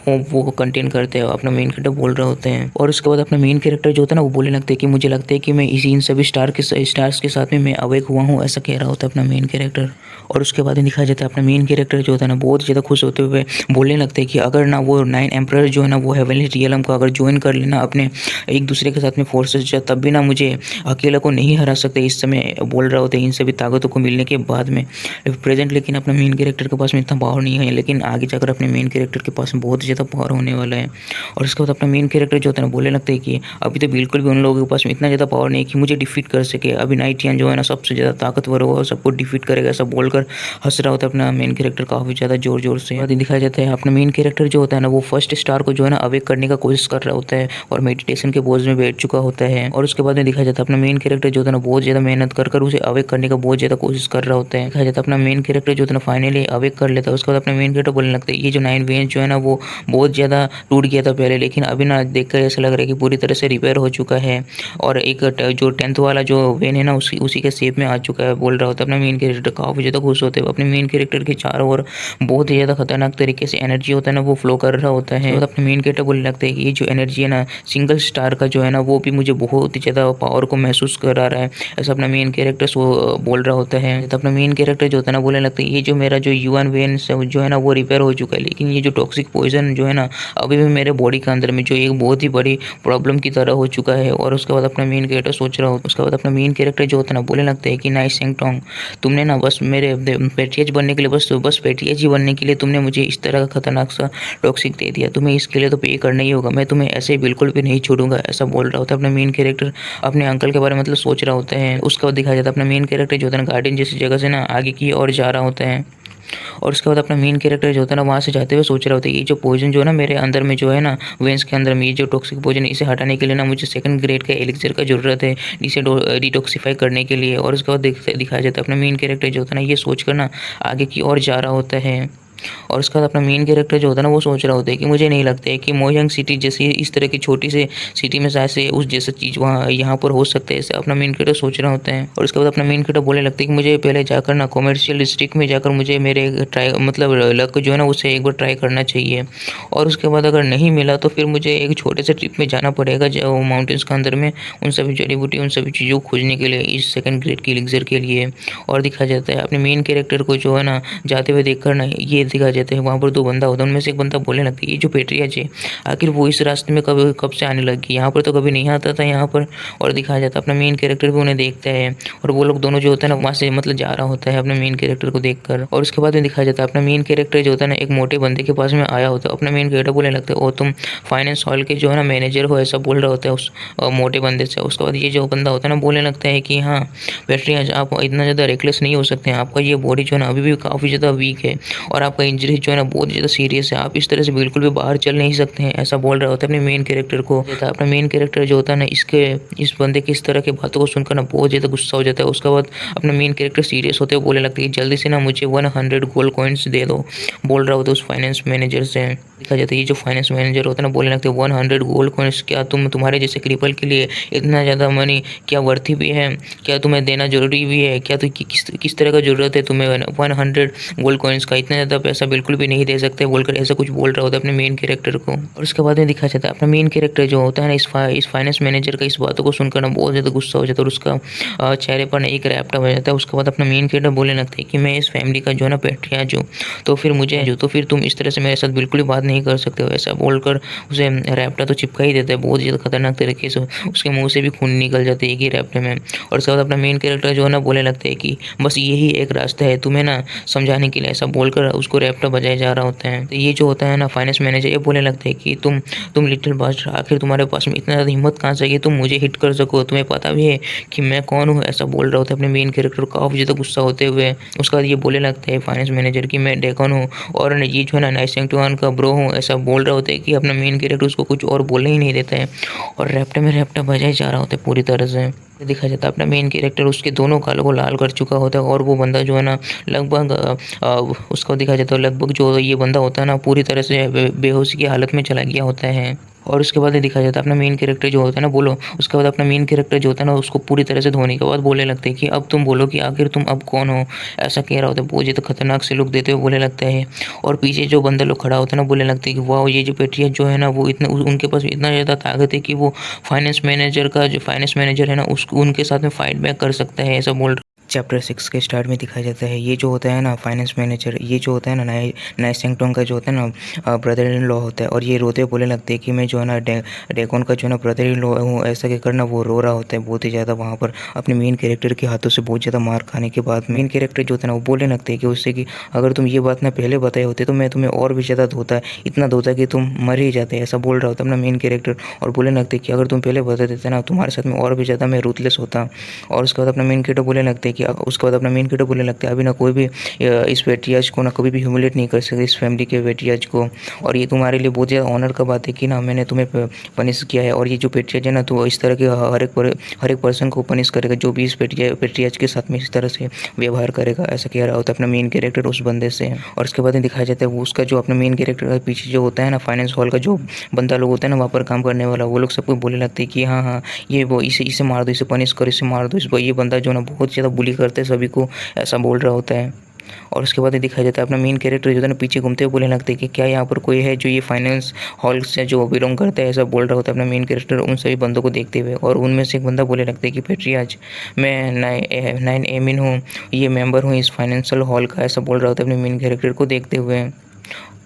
वो कंटेन करते हैं, अपना मेन कैरेक्टर बोल रहे होते हैं। और उसके बाद अपना मेन कैरेक्टर जो होता है ना वो बोलने लगते हैं कि मुझे लगता है कि मैं इन सभी स्टार्स के साथ में मैं अवेक हुआ हूँ, ऐसा कह रहा होता है अपना मेन कैरेक्टर। और उसके बाद दिखाया जाता है अपना मेन कैरेक्टर जो होता है ना बहुत ज़्यादा खुश होते हुए बोलने लगते हैं कि अगर ना वो 9 एम्परर जो है ना वो हेवनली रियलम को अगर ज्वाइन कर लेना अपने एक दूसरे के साथ में फोर्सेस तब भी ना मुझे अकेला को नहीं हरा सकते। इस समय बोल रहा होता है इन सभी ताकतों को मिलने के बाद में प्रेजेंट लेकिन अपना मेन कैरेक्टर के पास में इतना पावर नहीं है, लेकिन आगे जाकर अपने मेन कैरेक्टर के पास में बहुत ज़्यादा पावर होने वाला है। और उसके बाद अपना मेन कैरेक्टर जो होता है ना बोलने लगता है कि अभी तो बिल्कुल भी उन लोगों के पास में इतना ज़्यादा पावर नहीं है कि मुझे डिफीट कर सके, अभी नाइट यान जो है ना सबसे ज़्यादा ताकतवर होगा और सबको डिफीट करेगा, ऐसा बोलकर हंस रहा होता है अपना मेन कैरेक्टर काफ़ी ज़्यादा जोर से। दिखाया जाता है अपना मेन कैरेक्टर जो होता है ना वो फर्स्ट स्टार को जो है ना अवेक करने का कोशिश कर रहा होता है और मेडिटेशन के पोज में बैठ चुका होता है। और उसके बाद में दिखाया जाता है अपना मेन कैरेक्टर जो होता है ना बहुत ज़्यादा मेहनत कर उसे अवेक करने का बहुत ज़्यादा कोशिश कर रहा होता है। दिखाया जाता है अपना मेन कैरेक्टर जो होता है ना फाइनली अवेक कर लेता है। उसके बाद अपना मेन कैरेक्टर बोलने लगता है ये जो 9 वेन्स जो है ना वो बहुत ज़्यादा टूट गया था पहले, लेकिन अभी ना देखकर ऐसा लग रहा है कि पूरी तरह से रिपेयर हो चुका है और एक जो 10th वाला जो वेन है ना उसी के शेप में आ चुका है, बोल रहा होता है अपना मेन कैरेक्टर। काफ़ी ज़्यादा खुश होते हैं अपने मेन कैरेक्टर के चारों ओर बहुत ही ज़्यादा खतरनाक तरीके से एनर्जी होता है ना वो फ्लो कर रहा होता है। तो अपने मेन कैरेक्टर बोलने लगता है कि ये जो एनर्जी है ना सिंगल स्टार का जो है ना वो भी मुझे बहुत ही ज़्यादा पावर को महसूस करा रहा है, ऐसा अपना मेन कैरेक्टर बोल रहा होता है। तो अपना मेन कैरेक्टर जो होता है ना बोलने लगता है ये जो मेरा जो युआन वेन जो है ना वो रिपेयर हो चुका है, लेकिन ये जो टॉक्सिक पॉइजन जो है ना अभी भी मेरे बॉडी के अंदर में जो एक बहुत ही बड़ी प्रॉब्लम की तरह हो चुका है। और उसके बाद अपना मेन कैरेक्टर सोच रहा होता है, उसके बाद अपना मेन कैरेक्टर जो होता है ना बोलने लगता है कि नाइस सेंगटोंग, तुमने ना बस मेरे पेट्रियज बनने के लिए बस पेट्रियज ही बनने के लिए तुमने मुझे इस तरह का खतरनाक सा टॉक्सिक दे दिया, तुम्हें इसके लिए तो पे करना ही होगा, मैं तुम्हें ऐसे बिल्कुल भी नहीं छोड़ूंगा, ऐसा बोल रहा होता है। अपना मेन कैरेक्टर अपने अंकल के बारे में मतलब सोच रहा होता है। उसके बाद दिखाया जाता है अपना मेन कैरेक्टर जो होता है ना गार्डन जैसी जगह से ना आगे की ओर जा रहा होता है। और उसके बाद अपना मेन कैरेक्टर जो होता है ना वहाँ से जाते हुए सोच रहा होता है ये जो पॉइजन जो है ना मेरे अंदर में जो है ना वेंस के अंदर में ये जो टॉक्सिक पॉइजन इसे हटाने के लिए ना मुझे 2nd ग्रेड का एलिक्सर का ज़रूरत है इसे डिटॉक्सिफाई करने के लिए। और उसके बाद दिखाया जाता है अपना मेन कैरेक्टर जो होता है ना ये सोच कर ना आगे की ओर जा रहा होता है। और उसके बाद अपना मेन कैरेक्टर जो होता है ना वो सोच रहा होता है कि मुझे नहीं लगता है कि मोयंग सिटी जैसी इस तरह की छोटी सी सिटी में शायद से उस जैसा चीज़ वहाँ यहाँ पर हो सकता है, ऐसे अपना मेन कैरेक्टर सोच रहा होता है। और उसके बाद अपना मेन कैरेक्टर बोलने लगता है कि मुझे पहले जाकर ना कॉमर्शियल डिस्ट्रिक्ट में जाकर मुझे मेरे ट्राई मतलब लक जो है ना उसे एक बार ट्राई करना चाहिए। और उसके बाद अगर नहीं मिला तो फिर मुझे एक छोटे से ट्रिप में जाना पड़ेगा जो माउंटेन्स के अंदर में उन सभी जड़ी बूटी उन सभी चीज़ों को खोजने के लिए इस 2nd ग्रेड की एलिक्सर के लिए। और दिखाया जाता है अपने मेन कैरेक्टर को जो है ना जाते हुए देखकर ना ये दिखाया जाता है। वहाँ पर 2 बंदा होता है, उनमें से एक बंदा बोलने लगता है ये जो पेट्रियाज है आखिर वो इस रास्ते में कब से आने लगी, यहाँ पर तो कभी नहीं आता था यहाँ पर। और दिखाया जाता है अपना मेन कैरेक्टर भी उन्हें देखता है और वो लोग दोनों जो होता है ना वहाँ से मतलब जा रहा होता है अपने मेन कैरेक्टर को देखकर। और उसके बाद में दिखाया जाता है अपना मेन कैरेक्टर जो होता है ना एक मोटे बंदे के पास में आया होता है। अपना मेन कैरेक्टर बोलने लगता है ओ तुम फाइनेंस हॉल के जो है ना मैनेजर हो, ऐसा बोल रहा होता है उस मोटे बंदे से। उसके बाद ये जो बंदा होता है ना बोलने लगता है कि हाँ पेट्रियाज आप इतना ज़्यादा रेकलेस नहीं हो सकते हैं, आपका ये बॉडी जो है ना अभी भी काफ़ी ज़्यादा वीक है और आपका इंजरी जो है ना बहुत ज़्यादा सीरियस है, आप इस तरह से बिल्कुल भी बाहर चल नहीं सकते हैं, ऐसा बोल रहा होता है अपने मेन कैरेक्टर को। अपना मेन कैरेक्टर जो होता है ना इस बंदे की इस तरह की बातों को सुनकर ना बहुत ज़्यादा गुस्सा हो जाता है। उसके बाद अपना मेन कैरेक्टर सीरियस होते हुए बोलने लगता है कि जल्दी से ना मुझे 100 गोल्ड कॉइन्स दे दो, बोल रहा होता है उस फाइनेंस मैनेजर से। देखा जाता है ये जो फाइनेंस मैनेजर होता है ना बोलने लगते हैं 100 गोल्ड कॉइन्स, क्या तुम्हारे जैसे क्रिपल के लिए इतना ज़्यादा मनी क्या वर्थी भी है, क्या तुम्हें देना ज़रूरी भी है, क्या तो किस तरह का ज़रूरत है तुम्हें 100 गोल्ड कॉइन्स का, इतना ज़्यादा पैसा बिल्कुल भी नहीं दे सकते बोलकर ऐसा कुछ बोल रहा होता है अपने मेन कैरेक्टर को। और उसके बाद में दिखाया जाता है अपना मेन कैरेक्टर जो होता है ना इस फाइनेंस मैनेजर का इस बातों को सुनकर ना बहुत ज़्यादा गुस्सा हो जाता है और उसका चेहरे पर ना एक रैप्टा हो जाता है। उसके बाद अपना मेन कैरेक्टर बोलने लगता है कि मैं इस फैमिली का जो है ना पेट्रियाज हूँ, तो फिर तुम इस तरह से मेरे साथ बिल्कुल भी बात नहीं कर सकते हो, ऐसा बोलकर उसे रैप्टा तो चिपका ही देता है बहुत ज़्यादा खतरनाक तरीके से, उसके मुंह से भी खून निकल जाते है एक ही रैप्टे में। और उसके बाद अपना मेन कैरेक्टर जो है ना बोलने लगता है कि बस यही एक रास्ता है तुम्हें ना समझाने के लिए, ऐसा बोलकर उसको रैप्टा बजाया जा रहा होता है। तो ये जो होता है ना फाइनेंस मैनेजर ये बोलने लगता है कि तुम लिटिल बास्टर्ड, आखिर तुम्हारे पास में इतना ज़्यादा हिम्मत कहाँ से आई तुम मुझे हिट कर सको, तुम्हें पता भी है कि मैं कौन हूँ, ऐसा बोल रहा होता है अपने मेन कैरेक्टर को काफ़ी ज़्यादा गुस्सा होते हुए। उसके बाद ये बोलने लगता है फाइनेंस मैनेजर कि मैं डेकन हूँ और ये जो है ना नाइट सेंक्टुआन का ब्रो हूँ, ऐसा बोल रहा होता है कि अपना मेन कैरेक्टर उसको कुछ और बोलने ही नहीं देता है और रैप्टा में रैप्टा बजाया जा रहा होता है पूरी तरह से। दिखा जाता है अपना मेन कैरेक्टर उसके दोनों गालों को लाल कर चुका होता है और वो बंदा जो है ना लगभग उसको दिखा जाता है लगभग जो ये बंदा होता है ना पूरी तरह से बेहोशी की हालत में चला गया होता है। और उसके बाद दिखा जाता है अपना मेन कैरेक्टर जो होता है ना बोलो उसके बाद अपना मेन कैरेक्टर जो होता है ना उसको पूरी तरह से धोने के बाद बोलने लगते हैं कि अब तुम बोलो कि आखिर तुम अब कौन हो, ऐसा कह रहा होता है बहुत ज़्यादा खतरनाक से लुक देते हुए बोलने लगता है। और पीछे जो बंदा लोग खड़ा होता है ना बोलने लगते हैं कि वाह ये जो पेट्रिया जो है ना वो इतना उनके पास इतना ज़्यादा ताकत है कि वो फाइनेंस मैनेजर है ना उनके साथ में फाइट बैक कर सकता है, ऐसा बोल। चैप्टर 6 के स्टार्ट में दिखाया जाता है ये जो होता है ना फाइनेंस मैनेजर, ये जो होता है ना नाइट सेंक्टुआन का जो होता है ना ब्रदर इन लॉ होता है और ये रोते बोलने लगते हैं कि मैं जो है ना डेकोन का जो है ना ब्रदर इन लॉ हूँ, ऐसा क्या करना। वो रो रहा होता है बहुत ही ज़्यादा वहाँ पर अपने मेन कैरेक्टर के हाथों से बहुत ज़्यादा मार खाने के बाद मेन कैरेक्टर जो होता है ना वो बोलने लगते हैं कि उससे कि अगर तुम ये बात ना पहले बताए होते तो मैं तुम्हें और भी ज़्यादा धोता, इतना धोता कि तुम मर ही जाते, ऐसा बोल रहा होता है अपना मेन कैरेक्टर। और बोलने लगते हैं कि अगर तुम पहले बता देते ना तुम्हारे साथ में और भी ज़्यादा मैं रूथलेस होता। और उसके बाद अपना मेन कैरेक्टर बोलने लगते हैं कि उसके बाद अपना मेन कैरेक्टर बोलने लगता है अभी ना कोई भी इस पेट्रियाज को ना कभी भी ह्यूमिलेट नहीं कर सकते इस फैमिली के पेट्रियाज को, और ये तुम्हारे लिए बहुत ज़्यादा ऑनर का बात है कि ना मैंने तुम्हें पनिश किया है। और ये जो पेट्रियाज है ना तो इस तरह के हर एक पर्सन को पनिश करेगा जो भी इस पेट्रियाज के साथ में इस तरह से व्यवहार करेगा, ऐसा कह रहा होता है अपना मेन कैरेक्टर उस बंदे से। और उसके बाद दिखाया जाता है वो उसका जो अपना मेन कैरेक्टर का पीछे जो होता है ना फाइनेंस हॉल का जो बंदा लोग होता है ना वहाँ पर काम करने वाला, वो लोग सबको बोलने लगते हैं कि हाँ हाँ ये वो इसे मार दो, इसे पनिश करो, इसे मार दो, इस ये बंदा जो ना बहुत ज़्यादा बुली करते हैं सभी को, ऐसा बोल रहा होता है। और उसके बाद दिखाया जाता है अपना मेन कैरेक्टर जो है ना पीछे घूमते हुए बोलने लगते हैं कि क्या यहाँ पर कोई है जो ये फाइनेंस हॉल से जो बिलोंग करता है, ऐसा बोल रहा होता है अपना मेन कैरेक्टर उन सभी बंदों को देखते हुए। और उनमें से एक बंदा बोलने लगता है कि पेट्रियाज मैं 9 एमिन हूँ, ये मेंबर हूँ इस फाइनेंशियल हॉल का, ऐसा बोल रहा होता है अपने मेन कैरेक्टर को देखते हुए।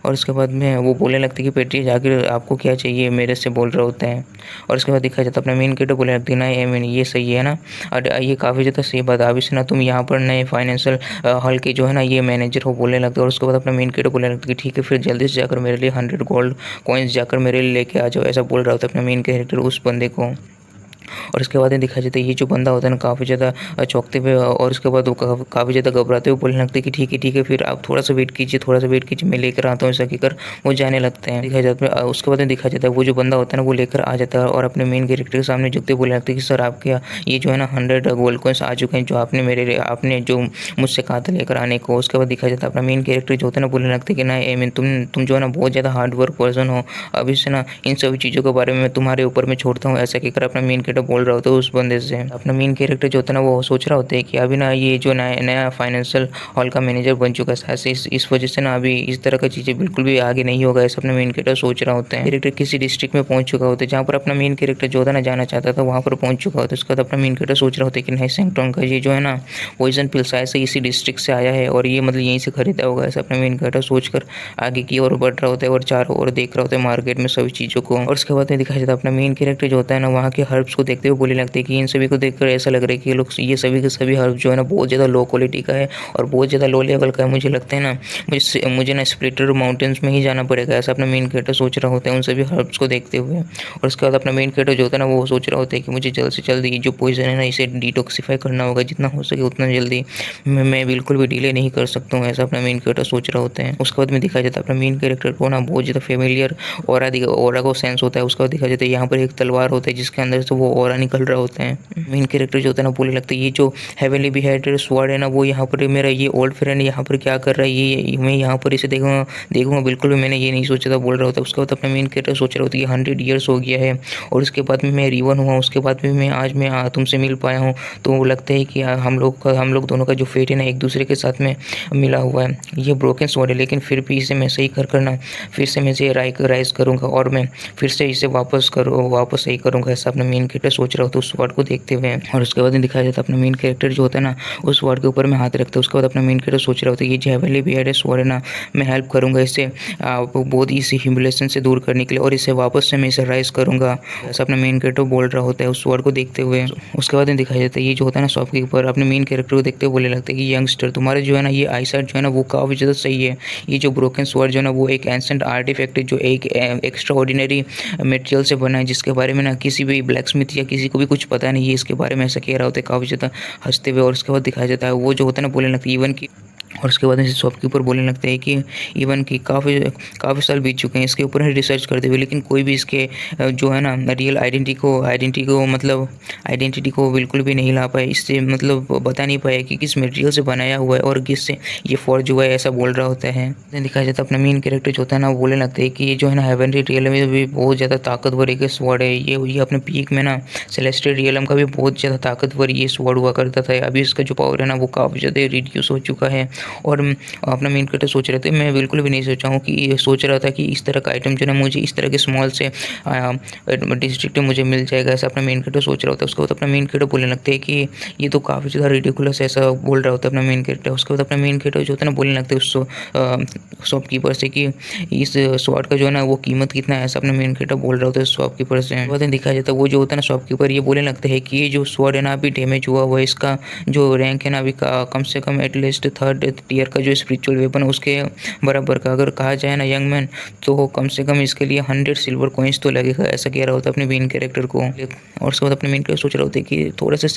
और उसके बाद में वो बोलने लगते कि पेट्रियाज आखिर आपको क्या चाहिए मेरे से, बोल रहा होता है। और उसके बाद दिखाया जाता है अपना मेन कैरेक्टर बोलने लगती है ना एमिन ये सही है ना, और ये काफ़ी ज़्यादा सही बात है, अभी से ना तुम यहाँ पर नए फाइनेंशियल हॉल के जो है ना ये मैनेजर हो, बोलने लगता है। और उसके बाद अपना मेन कैरेक्टर बोलने लगता है कि ठीक है फिर जल्दी से जाकर मेरे लिए 100 गोल्ड कॉइन्स जाकर मेरे लिए लेके आ जाओ, ऐसा बोल रहा होता है अपना मेन कैरेक्टर उस बंदे को। और उसके बाद दिखाया जाता है ये जो बंदा होता है ना काफ़ी ज़्यादा चौंकते हुए और उसके बाद वो काफ़ी ज़्यादा घबराते हुए बोलने लगते हैं कि ठीक है फिर आप थोड़ा सा वेट कीजिए मैं लेकर आता हूँ, ऐसा कहकर वो जाने लगते हैं। दिखाया जाता है उसके बाद दिखाया जाता है वो जो बंदा होता है ना वो लेकर आ जाता है और अपने मेन कैरेक्टर के सामने झुकते बोलने लगते हैं कि सर आपके ये जो है ना 100 गोल्ड कॉइन्स आ चुके हैं जो आपने जो मुझसे कहा था लेकर आने को। उसके बाद दिखाया जाता है अपना मेन कैरेक्टर जो होता है ना बोलने लगते हैं कि ना एमिन तुम जो है ना बहुत ज़्यादा हार्ड वर्क पर्सन हो, अभी से ना इन सभी चीज़ों के बारे में तुम्हारे ऊपर मैं छोड़ता हूँ, ऐसा कहकर अपना मेन कैरेक्टर बोल रहा होता है उस बंदे से। अपना मेन कैरेक्टर जो होता है ना वो सोच रहा होता है कि अभी ना ये जो नया फाइनेंशियल हॉल का मैनेजर बन चुका है, शायद से इस वजह से ना अभी इस तरह का चीज़ें बिल्कुल भी आगे नहीं होगा, ऐसा अपना मेन कैरेक्टर सोच रहा होता है। कैरेक्टर किसी डिस्ट्रिक्ट में पहुंच चुका होता है जहाँ पर अपना मेन कैरेक्टर जो होता है ना जाना चाहता था, वहाँ पर पहुंच चुका होता है। उसके बाद अपना मेन कैरेक्टर सोच रहा होता है कि नहीं, सैंगटोन का ये जो है ना पॉइजन पिल शायद से इसी डिस्ट्रिक्ट से आया है और ये मतलब यहीं से खरीदा होगा, ऐसा अपना मेन कैरेक्टर सोचकर आगे की ओर बढ़ रहा होता है और चारों ओर देख रहा होता है मार्केट में सभी चीज़ों को। और उसके बाद में दिखाया जाता है अपना मेन कैरेक्टर जो होता है ना वहाँ के हर्ब्स को देखते हुए बोलने लगते हैं कि इन सभी को देखकर ऐसा लग रहा है कि ये सभी के सभी हर्ब जो है ना बहुत ज़्यादा लो क्वालिटी का है और बहुत ज़्यादा लो लेवल का है। मुझे लगता है ना मुझे ना स्प्लिटर माउंटेन्स में ही जाना पड़ेगा, ऐसा अपना मेन कैरेक्टर सोच रहा होता है उन सभी हर्ब्स को देखते हुए। और उसके बाद अपना मेन कैरेक्टर जो होता है ना वो सोच रहा होता है कि मुझे जल्द से जल्द ये जो पॉइजन है ना इसे डिटॉक्सिफाई करना होगा, जितना हो सके उतना जल्दी। मैं बिल्कुल भी डिले नहीं कर सकता हूँ, ऐसा अपना मेन कैरेक्टर सोच रहा होता है। उसके बाद में दिखाया जाता है अपना मेन कैरेक्टर को ना बहुत ज़्यादा फेमिलियर ऑरा को सेंस होता है। उसके बाद दिखाया जाता है यहाँ पर एक तलवार होता है जिसके अंदर से वो ऑरा निकल रहा होता है। मेन कैरेक्टर जो होता है ना बोलने लगता है ये जो हेवनली बिहेडेड स्वॉर्ड है ना वो यहाँ पर मेरा ये ओल्ड फ्रेंड यहाँ पर क्या कर रहा है, ये मैं यहाँ पर इसे देखूंगा बिल्कुल भी मैंने ये नहीं सोचा था, बोल रहा होता है। उसके बाद अपना मेन कैरेक्टर सोच रहा होता है कि 100 ईयर्स हो गया है और उसके बाद में मैं रिवन हुआ, उसके बाद में मैं आज तुमसे मिल पाया हूँ। तो लगता है कि हम लोग दोनों का जो फेट है ना एक दूसरे के साथ में मिला हुआ है। ये ब्रोकन स्वॉर्ड है लेकिन फिर भी इसे मैं सही करना फिर से मैं इसे राइज करूँगा और मैं फिर से इसे वापस सही करूँगा, ऐसा अपना मेन कैरेक्टर सोच रहा होता है उस स्वॉर्ड को देखते हुए। और उसके बाद दिखाया जाता है अपना मेन कैरेक्टर जो होता है ना उस स्वॉर्ड के ऊपर में हाथ रखता है। उसके बाद अपना मेन कैरेक्टर सोच रहा होता है ये जो हेवनली बिहेडेड स्वॉर्ड है ना मैं हेल्प करूँगा इसे बहुत इसी ह्यूमिलेशन से दूर करने के लिए और इसे वापस से मैं इसे राइज करूँगा, ऐसा अपना मेन कैरेक्टर बोल रहा होता है उस स्वॉर्ड को देखते हुए। उसके बाद दिखाया जाता है ये जो होता है ना शॉपकीपर अपने मेन कैरेक्टर को देखते हुए बोलने लगता है कि यंगस्टर तुम्हारे जो है ना ये आईसाइट जो है ना वो काफ़ी ज़्यादा सही है। ये जो ब्रोकन स्वॉर्ड जो है ना वो एक एंसेंट आर्टिफैक्ट है जो एक एक्स्ट्रा ऑर्डिनरी मटेरियल से बना है जिसके बारे में ना किसी भी ब्लैकस्मिथ या किसी को भी कुछ पता नहीं है इसके बारे में, ऐसा कह रहा होता है काफ़ी ज़्यादा हंसते हुए। और उसके बाद दिखाया जाता है वो जो होता है ना बोलने लगता है इवन की। और उसके बाद शॉपकीपर बोलने लगते हैं कि इवन की काफ़ी साल बीत चुके हैं इसके ऊपर रिसर्च करते हुए, लेकिन कोई भी इसके जो है ना रियल आइडेंटिटी को बिल्कुल भी नहीं ला पाए, इससे मतलब बता नहीं पाया कि किस मटेरियल से बनाया हुआ है और किससे ये फॉर्ज हुआ है, ऐसा बोल रहा होता है। दिखाया जाता है अपना मेन कैरेक्टर जो होता है ना वो बोलने लगता है कि ये जो है ना हेवनली रियल में भी बहुत ज़्यादा ताकतवर एक स्वॉर्ड है। ये अपने पीक में ना सेलेस्टियल रियलम का भी बहुत ज़्यादा ताकतवर ये स्वॉर्ड हुआ करता था। अभी इसका जो पावर है ना वो काफ़ी ज़्यादा रिड्यूस हो चुका है। और अपना मेन कैरेक्टर सोच रहे थे मैं बिल्कुल भी नहीं सोच रहा था कि इस तरह का आइटम जो है मुझे इस तरह के स्मॉल से डिस्ट्रिक्ट में मुझे मिल जाएगा, ऐसा अपना मेन कैरेक्टर सोच रहा होता है। उसके बाद अपना मेन कैरेक्टर बोलने लगते हैं कि ये तो काफ़ी ज़्यादा रिडिकुलस है, ऐसा बोल रहा होता है अपना मेन कैरेक्टर। उसके बाद अपना मेन कैरेक्टर जो होता है ना बोलने लगते हैं उस शॉपकीपर से कि इस स्वॉर्ड का जो है ना वो कीमत कितना है, ऐसा अपना मेन कैरेक्टर बोल रहा होता है शॉपकीपर से। बाद में दिखाया जाता है वो जो होता है ना शॉपकीपर ये बोलने लगते हैं कि ये जो स्वॉर्ड है ना अभी डैमेज हुआ हुआ है, इसका जो रैंक है ना अभी कम से कम एटलीस्ट 3rd टियर का जो स्पिरिचुअल वेपन है उसके बराबर का अगर कहा जाए ना यंग मैन तो कम से कम इसके लिए 100 सिल्वर कॉइन्स तो लगेगा, ऐसा कह रहा होता है अपने मेन कैरेक्टर को। और उसके बाद अपने मेन कैरेक्टर सोच रहा होता है कि थोड़ा सा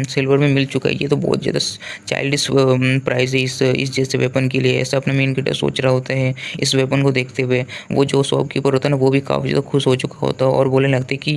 सिल्वर में मिल चुका है, ये तो बहुत ज़्यादा चाइल्डिश प्राइस है इस जैसे वेपन के लिए, ऐसा अपना मेन कैरेक्टर सोच रहा होता है इस वेपन को देखते हुए। वो जो शॉपकीपर होता है ना वो भी काफ़ी ज़्यादा खुश हो चुका होता है और बोलने लगते कि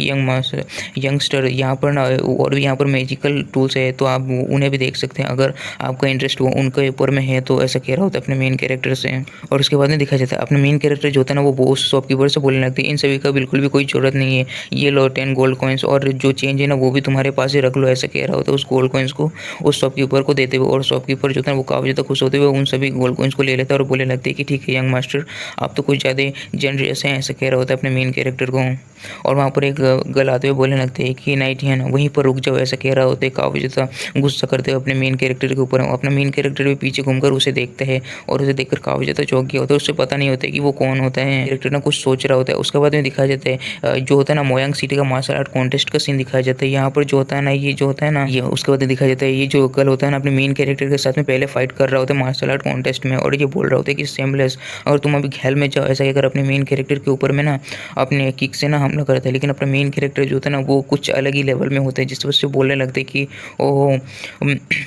यंगस्टर यहाँ पर ना और भी यहाँ पर मैजिकल टूल्स है तो आप उन्हें भी देख सकते हैं अगर आपका इंटरेस्ट उनके ऊपर में है, तो ऐसा कह रहा होता है अपने मेन कैरेक्टर से। और उसके बाद में दिखाया जाता है अपना मेन कैरेक्टर जो होता है ना वो बॉस शॉपकीपर से बोलने लगते हैं इन सभी का बिल्कुल भी कोई ज़रूरत नहीं है, ये लो 10 गोल्ड कॉइन्स और जो चेंज है ना वो भी तुम्हारे पास ही रख लो, ऐसा कह रहा होता है उस गोल्ड कॉइन्स को उस शॉपकीपर को देते हुए। और शॉपकीपर जो होता है वो काफ़ी ज़्यादा खुश होते हुए उन सभी गोल्ड कॉइन्स को ले लेता है और बोलने लगते हैं कि ठीक है यंग मास्टर आप तो कुछ ज़्यादा जनरस हैं, ऐसा कह रहा होता है अपने मेन कैरेक्टर को। और वहाँ पर एक गर्ल आते हुए बोलने लगते हैं कि नाइट है ना वहीं पर रुक जाओ, ऐसा कह रहा होता है काफ़ी ज़्यादा गुस्सा करते हुए अपने मेन कैरेक्टर के ऊपर। अपना मेन कैरेक्टर भी पीछे घूमकर उसे देखता है और उसे देखकर काफ़ी ज़्यादा चौंक गया होता है, उससे पता नहीं होता है कि वो कौन होता है। कैरेक्टर ना कुछ सोच रहा होता है। उसके बाद में दिखाया जाता है जो होता है ना मोयांग सिटी का मार्शल आर्ट कॉन्टेस्ट का सीन दिखाया जाता है। यहाँ पर जो होता है ना ये जो होता है ना ये उसके बाद दिखाया जाता है ये जो गर्ल होता है ना अपने मेन कैरेक्टर के साथ में पहले फाइट कर रहा होता है मार्शल आर्ट कॉन्टेस्ट में और ये बोल रहा होता है कि सेमलेस अगर तुम अभी खेल में जाओ, ऐसा कहकर अपने मेन कैरेक्टर के ऊपर में ना अपने किक से ना हमला करता है। लेकिन अपना मेन कैरेक्टर जो होता है ना वो कुछ अलग ही लेवल में होता है जिस वजह से बोलने लगते हैं कि ओह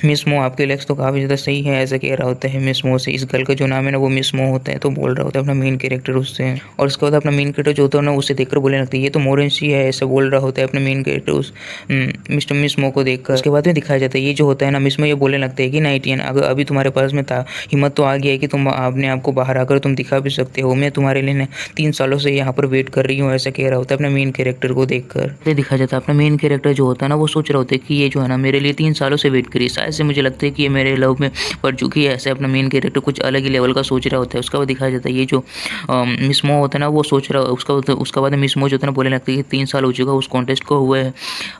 मिस मो आपके लेग्स तो तो काफ़ी ज़्यादा सही है, ऐसा कह रहा होता है मिसमो से। इस गर्ल का जो नाम है ना वो मिसमो होता है, तो बोल रहा होता है अपना मेन कैरेक्टर उससे। और उसके बाद अपना मेन कैरेक्टर जो होता है ना उसे देखकर बोलने लगता है ये तो मोरेंसी है, ऐसा बोल रहा होता है अपना मेन कैरेक्टर उस मिस्टर मिसमो को देखकर। उसके बाद में दिखाया जाता है ये जो होता है ना मिसमो ये बोलने लगता है कि नाइटियन अगर अभी तुम्हारे पास में था हिम्मत तो आ गया है कि तुम अपने आप को बाहर आकर तुम दिखा भी सकते हो, मैं तुम्हारे लिए 3 सालों से यहाँ पर वेट कर रही हूँ, ऐसा कह रहा होता है अपने मेन कैरेक्टर को देखकर। फिर दिखाया जाता है अपना मेन कैरेक्टर जो होता है ना वो सोच रहा होता है कि ये जो है ना मेरे लिए 3 सालों से वेट करी, शायद से मुझे लगता है कि ये मेरे लव में पड़ चुकी है, ऐसे अपना मेन कैरेक्टर कुछ अलग ही लेवल का सोच रहा होता है। उसका बाद दिखाया जाता है ये जो मिसमो होता है ना वो सोच रहा उसका बाद मिसमो जो होता है ना बोलने लगता है कि 3 साल हो चुका उस कॉन्टेस्ट को हुए है,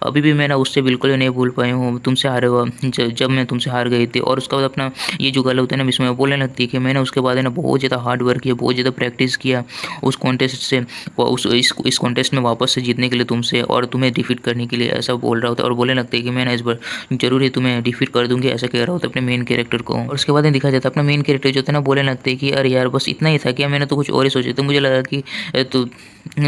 अभी भी मैं ना उससे बिल्कुल नहीं भूल पाई हूँ, तुमसे हारे हुआ जब मैं तुमसे हार गई थी। और उसका बाद अपना ये जो गर्ल होता है ना मिसमो बोलने लगती है कि मैंने उसके बाद है ना बहुत ज़्यादा हार्ड वर्क किया, बहुत ज़्यादा प्रैक्टिस किया उस कॉन्टेस्ट से इस कॉन्टेस्ट में वापस से जीतने के लिए तुमसे और तुम्हें डिफीट करने के लिए, ऐसा बोल रहा होता है। और बोलने लगता है कि मैं ना इस बार जरूर ही तुम्हें डिफीट कर दूंगी, ऐसा कह रहा होता है अपने मेन कैरेक्टर को। और उसके बाद दिखा जाता है अपना मेन कैरेक्टर जो था ना बोलने लगते हैं कि अरे यार बस इतना ही था क्या, मैंने तो कुछ और ही सोचा था, मुझे लगा कि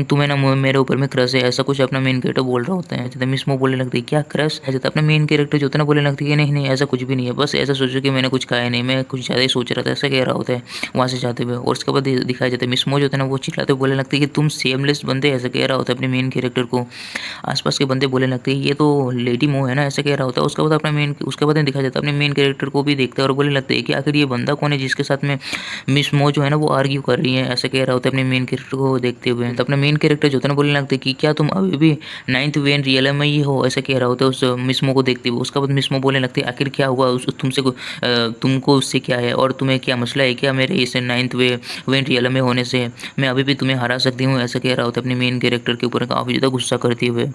तुम्हें ना मेरे ऊपर में क्रश है, ऐसा कुछ अपना मेन कैरेक्टर बोल रहा होता है। मिसमो बोलने लगती है क्या क्रश है, अपना मेन कैरेक्टर जो होता है ना बोलने लगती है कि नहीं नहीं ऐसा कुछ भी नहीं है, बस ऐसा सोचो कि मैंने कुछ खाया नहीं, मैं कुछ ज़्यादा ही सोच रहा था, ऐसा कह रहा होता है वहाँ से जाते हुए। और उसके बाद दिखाया जाता है मिसमो जो होता है ना वो चिल्लाते बोलने लगती है कि तुम सेमलेस बंदे, ऐसा कह रहा होता है अपने मेन कैरेक्टर को। आसपास के बंदे बोलने लगते हैं ये तो लेडी मो है ना, ऐसा कह रहा होता है। उसके बाद दिखाया जाता है अपने मेन कैरेक्टर को भी देखते हैं और बोलने लगते हैं कि आखिर ये बंदा कौन है जिसके साथ में मिसमो जो है ना वो आर्ग्यू कर रही है, ऐसा कह रहा होता है अपने मेन कैरेक्टर को देखते हुए। तो अपना मेन कैरेक्टर जो होता है ना बोलने लगता है कि क्या तुम अभी भी 9th वेन रियल में ही हो, ऐसा कह रहा होता है उस मिसमो को देखते हुए। उसके बाद मिसमो बोलने लगती है आखिर क्या हुआ तुमसे तुमको उससे क्या है और तुम्हें क्या मसला है क्या मेरे इस 9th वेन रियल में होने से, मैं अभी भी तुम्हें हरा सकती हूँ, ऐसा कह रहा होता है अपने मेन कैरेक्टर के ऊपर काफ़ी ज़्यादा गुस्सा करते हुए।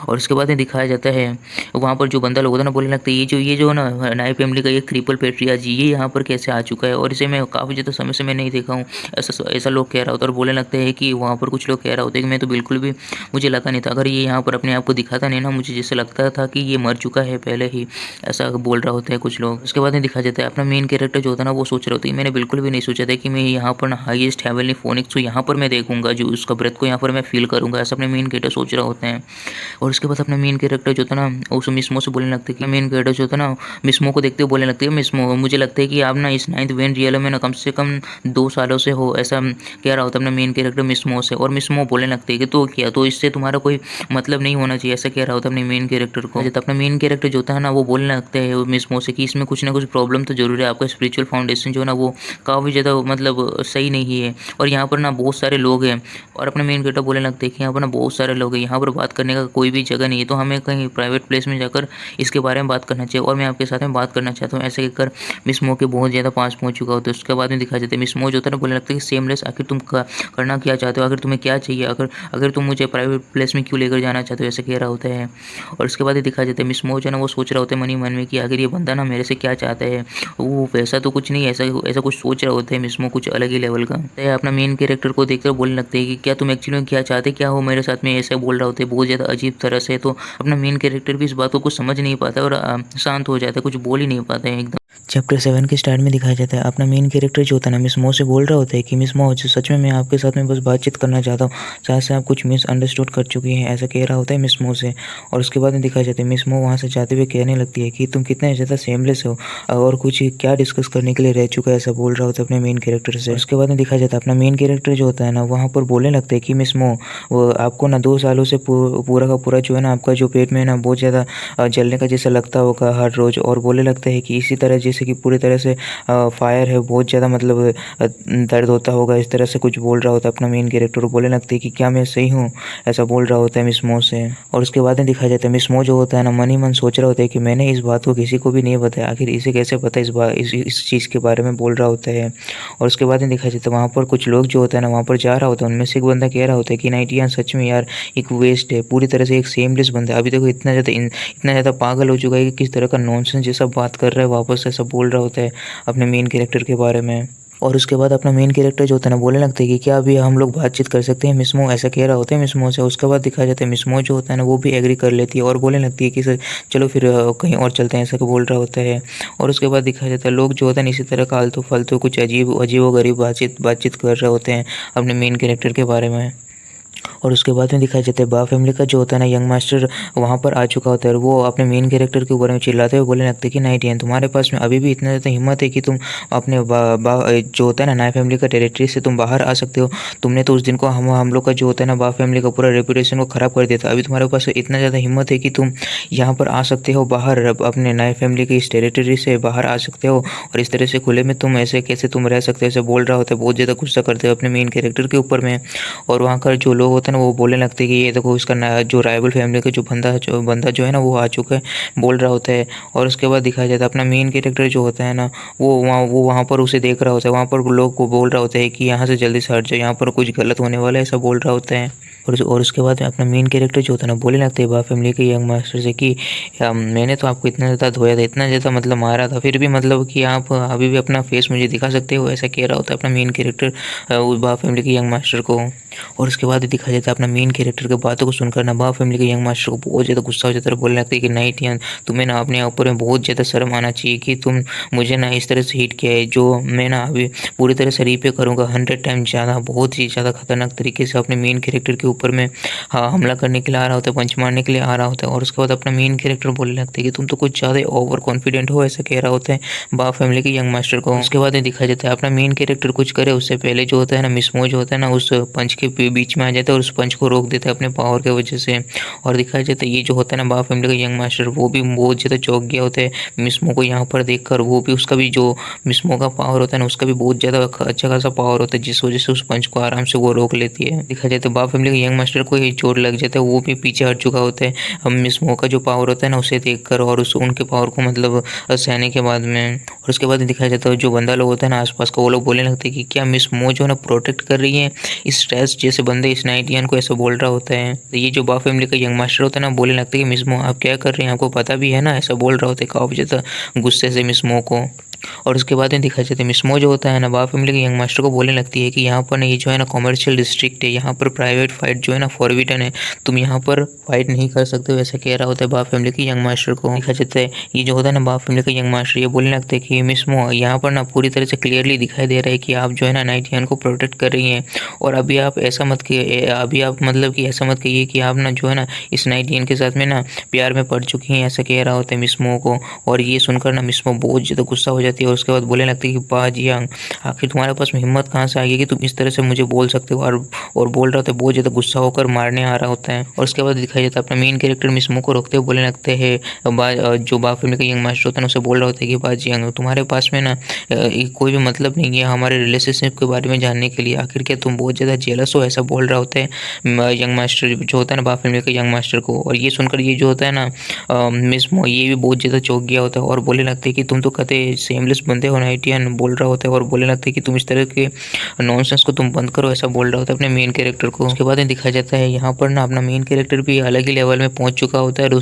और उसके बाद दिखाया जाता है वहाँ पर जो बंदा लोग होता है ना बोलने लगता है ये जो ना नाई फैमिली का ये क्रिपल पेट्रिया जी ये यहाँ पर कैसे आ चुका है और इसे मैं काफ़ी ज़्यादा समय से मैं नहीं देखा हूँ, ऐसा लोग कह रहा होता है। और बोलने लगते हैं कि वहाँ पर कुछ लोग कह रहा होता है कि मैं तो बिल्कुल भी मुझे लगा नहीं था, अगर ये यहाँ पर अपने आप को दिखाता नहीं ना मुझे जैसे लगता था कि ये मर चुका है पहले ही, ऐसा बोल रहा होता है कुछ लोग। उसके बाद दिखाया जाता है अपना मेन कैरेक्टर जो होता है ना वो सोच रहा होता है मैंने बिल्कुल भी नहीं सोचा था कि मैं यहाँ पर हाईएस्ट हेवनली फोनिक्स को यहाँ पर मैं देखूंगा, जो उसका ब्रेथ को यहाँ पर मैं फील करूंगा, ऐसा अपने मेन कैरेक्टर सोच रहा होते हैं। और उसके बाद अपना मेन कैरेक्टर जो था ना उस मिसमो से बोलने लगते हैं कि मेन कैरेक्टर जो था ना मिसमो को देखते हुए बोलने लगते हैं मिसमो मुझे लगता है कि आप ना इस 9th वेन रियल में ना कम से कम 2 सालों से हो, ऐसा कह रहा होता है अपना मेन कैरेक्टर मिसमो से। और मिसमो बोलने लगते हैं कि तो क्या तो इससे तुम्हारा कोई मतलब नहीं होना चाहिए, ऐसा कह रहा होता है अपने मेन कैरेक्टर को। जब अपना मेन कैरेक्टर जो होता है ना वो बोलने लगता है मिसमो से कि इसमें कुछ ना कुछ प्रॉब्लम तो जरूर है, आपका स्पिरिचुअल फाउंडेशन जो है ना वो काफ़ी ज़्यादा मतलब सही नहीं है और यहाँ पर ना बहुत सारे लोग हैं। और अपना मेन कैरेक्टर बोलने लगते हैं कि यहाँ पर ना बहुत सारे लोग हैं, यहाँ पर बात करने का कोई भी जगह नहीं है, तो हमें कहीं प्राइवेट प्लेस में जाकर इसके बारे में बात करना चाहिए और मैं आपके साथ में बात करना चाहता हूँ, ऐसे कहकर मिसमो के बहुत ज़्यादा पास पहुँच चुका होता है। उसके बाद में दिखाया जाता है मिसमो जो होता है ना बोलने लगता है कि सेमलेस आखिर तुम करना क्या चाहते हो, अगर तुम्हें क्या चाहिए, अगर तुम मुझे प्राइवेट प्लेस में क्यों लेकर जाना चाहते हो, ऐसे कह रहा होता है। और उसके बाद दिखाया जाता है मिसमो जो है ना वो सोच रहा होता है मनी मन में कि आखिर ये बंदा ना मेरे से क्या चाहता है, वो वैसा तो कुछ नहीं, ऐसा कुछ सोच रहा होता है मिसमो कुछ अलग ही लेवल का। तो अपना मेन कैरेक्टर को देखकर बोलने लगते हैं कि क्या तुम एक्चुअली में क्या चाहते क्या हो मेरे साथ में, ऐसे बोल रहा होता है बहुत ज़्यादा अजीब तरह से। तो अपना मेन कैरेक्टर भी इस बात को कुछ समझ नहीं पाता और शांत हो जाता है, कुछ बोल ही नहीं पाता है एकदम। चैप्टर 7 के स्टार्ट में दिखाया जाता है अपना मेन कैरेक्टर जो होता है ना मिसमो से बोल रहा होता है कि मिसमो सच में मैं आपके साथ में बस बातचीत करना चाहता हूँ, शायद से आप कुछ मिसअंडरस्टूड कर चुकी हैं, ऐसा कह रहा होता है मिसमो से। और उसके बाद में दिखाया जाता है मिसमो वहाँ से जाते हुए कहने लगती है कि तुम कितने ज़्यादा सेमलेस हो और कुछ क्या डिस्कस करने के लिए रह चुका है, ऐसा बोल रहा होता है अपने मेन कैरेक्टर से। उसके बाद में दिखाया जाता है अपना मेन कैरेक्टर जो होता है ना वहाँ पर बोलने लगता है कि मिसमो वो आपको ना 2 सालों से पूरा का पूरा जो है ना आपका जो पेट में ना बहुत ज़्यादा जलने का जैसा लगता होगा हर रोज़। और बोलने लगता है कि इसी तरह जैसे कि पूरी तरह से फायर है, बहुत ज़्यादा मतलब दर्द होता होगा, इस तरह से कुछ बोल रहा होता है अपना मेन कैरेक्टर। बोलने लगते हैं कि क्या मैं सही हूँ, ऐसा बोल रहा होता है मिसमो से। और उसके बाद में दिखाया जाता है मिसमो जो होता है ना मन ही मन सोच रहा होता है कि मैंने इस बात को किसी को भी नहीं बताया, आखिर इसे कैसे पता इस चीज़ के बारे में बोल रहा होता है। और उसके बाद में दिखाया जाता है वहाँ पर कुछ लोग जो होता है ना वहाँ पर जा रहा होता है, उनमें से एक बंदा कह रहा होता है कि नाइटियन सच में यार एक वेस्ट है, पूरी तरह से एक सेमलेस बंदा है, अभी तक इतना ज़्यादा पागल हो चुका है कि किस तरह का नॉनसेंस जैसा बात कर रहा है, वापस ऐसा बोल रहा होता है अपने मेन कैरेक्टर के बारे में। और उसके बाद अपना मेन कैरेक्टर जो होता है ना बोलने लगता है कि क्या अभी हम लोग बातचीत कर सकते हैं मिसमो, ऐसा कह रहा होता है मिसमो से। उसके बाद दिखाया जाता है मिसमो जो होता है ना वो भी एग्री कर लेती है और बोलने लगती है कि सर चलो फिर कहीं और चलते हैं, ऐसा बोल रहा होता है। और उसके बाद दिखाया जाता है लोग जो होता है इसी तरह का आलतू फालतू कुछ अजीब व गरीब बातचीत कर रहे होते हैं अपने मेन कैरेक्टर के बारे में। और उसके बाद में दिखाया जाता है बा फैमिली का जो होता है ना यंग मास्टर वहाँ पर आ चुका होता है और वो अपने मेन कैरेक्टर के ऊपर में चिल्लाते हुए बोलने लगते हैं कि नाइट यान तुम्हारे पास में अभी भी इतना ज़्यादा हिम्मत है कि तुम अपने जो होता है ना नाई फैमिली का टेरिटरी से तुम बाहर आ सकते हो। तुमने तो उस दिन को हम लोग का जो होता है ना बा फैमिली का पूरा रेपुटेशन को ख़राब कर दिया था। अभी तुम्हारे पास इतना ज़्यादा हिम्मत है कि तुम यहाँ पर आ सकते हो बाहर अपने नाई फैमिली की इस टेरिटरी से बाहर आ सकते हो और इस तरह से खुले में तुम ऐसे कैसे तुम रह सकते हो ऐसे बोल रहा होता है। बहुत ज़्यादा गुस्सा करते हो अपने मेन कैरेक्टर के ऊपर में और वहाँ का जो लोग होते हैं ना वो बोलने लगते हैं कि ये देखो इसका जो राइवल फैमिली का जो बंदा जो है ना वो आ चुका है बोल रहा होता है। और उसके बाद दिखाया जाता है अपना मेन कैरेक्टर जो होता है ना वो वहाँ पर उसे देख रहा होता है। वहाँ पर लोग को बोल रहा होता है कि यहाँ से जल्दी से हट जाओ, यहाँ पर कुछ गलत होने वाला है, ऐसा बोल रहा होता है। और उसके बाद में अपना मेन कैरेक्टर जो होता है ना बोलने लगते हैं बा फैमिली के यंग मास्टर से कि मैंने तो आपको इतना ज़्यादा धोया था, इतना ज़्यादा मतलब मारा था, फिर भी मतलब कि आप अभी भी अपना फेस मुझे दिखा सकते हो, ऐसा कह रहा होता है अपना मेन कैरेक्टर उस बा फैमिली के यंग मास्टर को। और उसके बाद दिखाया जाता है अपना मेन कैरेक्टर की बातों को सुनकर ना बा फैमिली के यंग मास्टर को बहुत ज़्यादा गुस्सा हो जाता है और बोलने लगता है कि नाइट यान तुम्हें ना अपने ऊपर में बहुत ज़्यादा शर्म आना चाहिए कि तुम मुझे ना इस तरह से हिट किया है, जो मैं ना अभी पूरी तरह से रीपे करूँगा 100 टाइम ज़्यादा, बहुत ही ज़्यादा खतरनाक तरीके से अपने मेन कैरेक्टर के ऊपर में हमला करने के लिए आ रहा होता है, पंच मारने के लिए आ रहा होता है। और उसके बाद अपना मेन कैरेक्टर बोलने लगता है कि तुम तो कुछ ज़्यादा ओवर कॉन्फिडेंट हो, ऐसा कह रहा होता है बा फैमिली के यंग मास्टर को। उसके बाद दिखाया जाता है अपना मेन कैरेक्टर कुछ करे उससे पहले जो होता है ना मिसमो जो होता है ना उस पंच के बीच में आ जाता है और उस पंच को रोक देता है अपने पावर की वजह से। और दिखाया जाता है ये जो होता है ना बा फैमिली का यंग मास्टर वो भी बहुत ज़्यादा चौंक गया होता है मिसमो को यहाँ पर देखकर। वो भी उसका भी जो मिसमो का पावर होता है ना उसका भी बहुत ज़्यादा अच्छा खासा पावर होता है, जिस वजह से उस पंच को आराम से वो रोक लेती है। दिखाया जाता है बा फैमिली के यंग मास्टर को ही चोट लग जाता है, वो भी पीछे हट चुका होता है हम मिसमो का जो पावर होता है ना उसे देखकर और उनके पावर को मतलब सहने के बाद में। और उसके बाद दिखाया जाता है जो बंदा लोग होता है ना आसपास का वो लोग बोलने लगते हैं कि क्या मिसमो जो है ना प्रोटेक्ट कर रही है इस स्ट्रेस जैसे बंदे इस नाइटियन को, ऐसा बोल रहा होता है। तो ये जो बा फैमिली का यंग मास्टर होता है ना बोलने लगता है कि मिसमो आप क्या कर रहे हैं, आपको पता भी है ना, ऐसा बोल रहा होता है काफ़ी ज़्यादा गुस्से से मिसमो को। और उसके बाद में दिखाया जाता है मिसमो जो होता है ना बा फैमिली के यंग मास्टर को बोलने लगती है कि यहाँ पर ना ये जो है ना कॉमर्शियल डिस्ट्रिक्ट है, यहाँ पर प्राइवेट फाइट जो है ना फॉरबिडन है, तुम यहाँ पर फाइट नहीं कर सकते हो, ऐसा कह रहा होता है बा फैमिली के यंग मास्टर को। दिखाया जाता है ये जो होता है ना बा फैमिली का यंग मास्टर ये बोलने लगता है कि मिसमो यहाँ पर ना पूरी तरह से क्लियरली दिखाई दे रहा है कि आप जो है ना नाइटियन को प्रोटेक्ट कर रही हैं और अभी आप ऐसा मत किए, अभी आप मतलब कि ऐसा मत कहिए कि आप ना जो है ना इस नाइटियन के साथ में ना प्यार में पड़ चुकी हैं, ऐसा कह रहा होता है मिसमो को। और ये सुनकर ना मिसमो बहुत ज़्यादा गुस्सा हो जाती है और उसके बाद बोलने लगती है कि बाजी आखिर तुम्हारे पास में हिम्मत कहाँ से आ गई कि तुम इस तरह से मुझे बोल सकते हो। और बोल रहा होता है बहुत ज़्यादा गुस्सा होकर मारने आ रहा होता है। और उसके बाद दिखाई जाता है अपना मेन कैरेक्टर मिसमो को रोकते हुए बोलने लगते हैं जो बा फैमिली का यंग मास्टर होता है उसे बोल रहा होता है कि बाजी तुम्हारे पास में ना कोई भी मतलब नहीं है हमारे रिलेशनशिप के बारे में जानने के लिए, आखिर क्या तुम बहुत ज़्यादा जेलस हो, ऐसा बोल रहा होता है यंग मास्टर जो होता है ना बा फैमिली का यंग मास्टर को। और ये सुनकर ये जो होता है ना मिसमो ये भी बहुत ज़्यादा चौंक गया होता है और बोलने लगते हैं कि तुम तो कहते सेमलेस बंदे हो नाइटियन, बोल रहा होता है। और बोलने लगता है कि तुम इस तरह के नॉनसेंस को तुम बंद करो, ऐसा बोल रहा होता है अपने मेन कैरेक्टर को। उसके बाद दिखाया जाता है यहाँ पर ना अपना मेन कैरेक्टर भी अलग ही लेवल में पहुंच चुका होता है और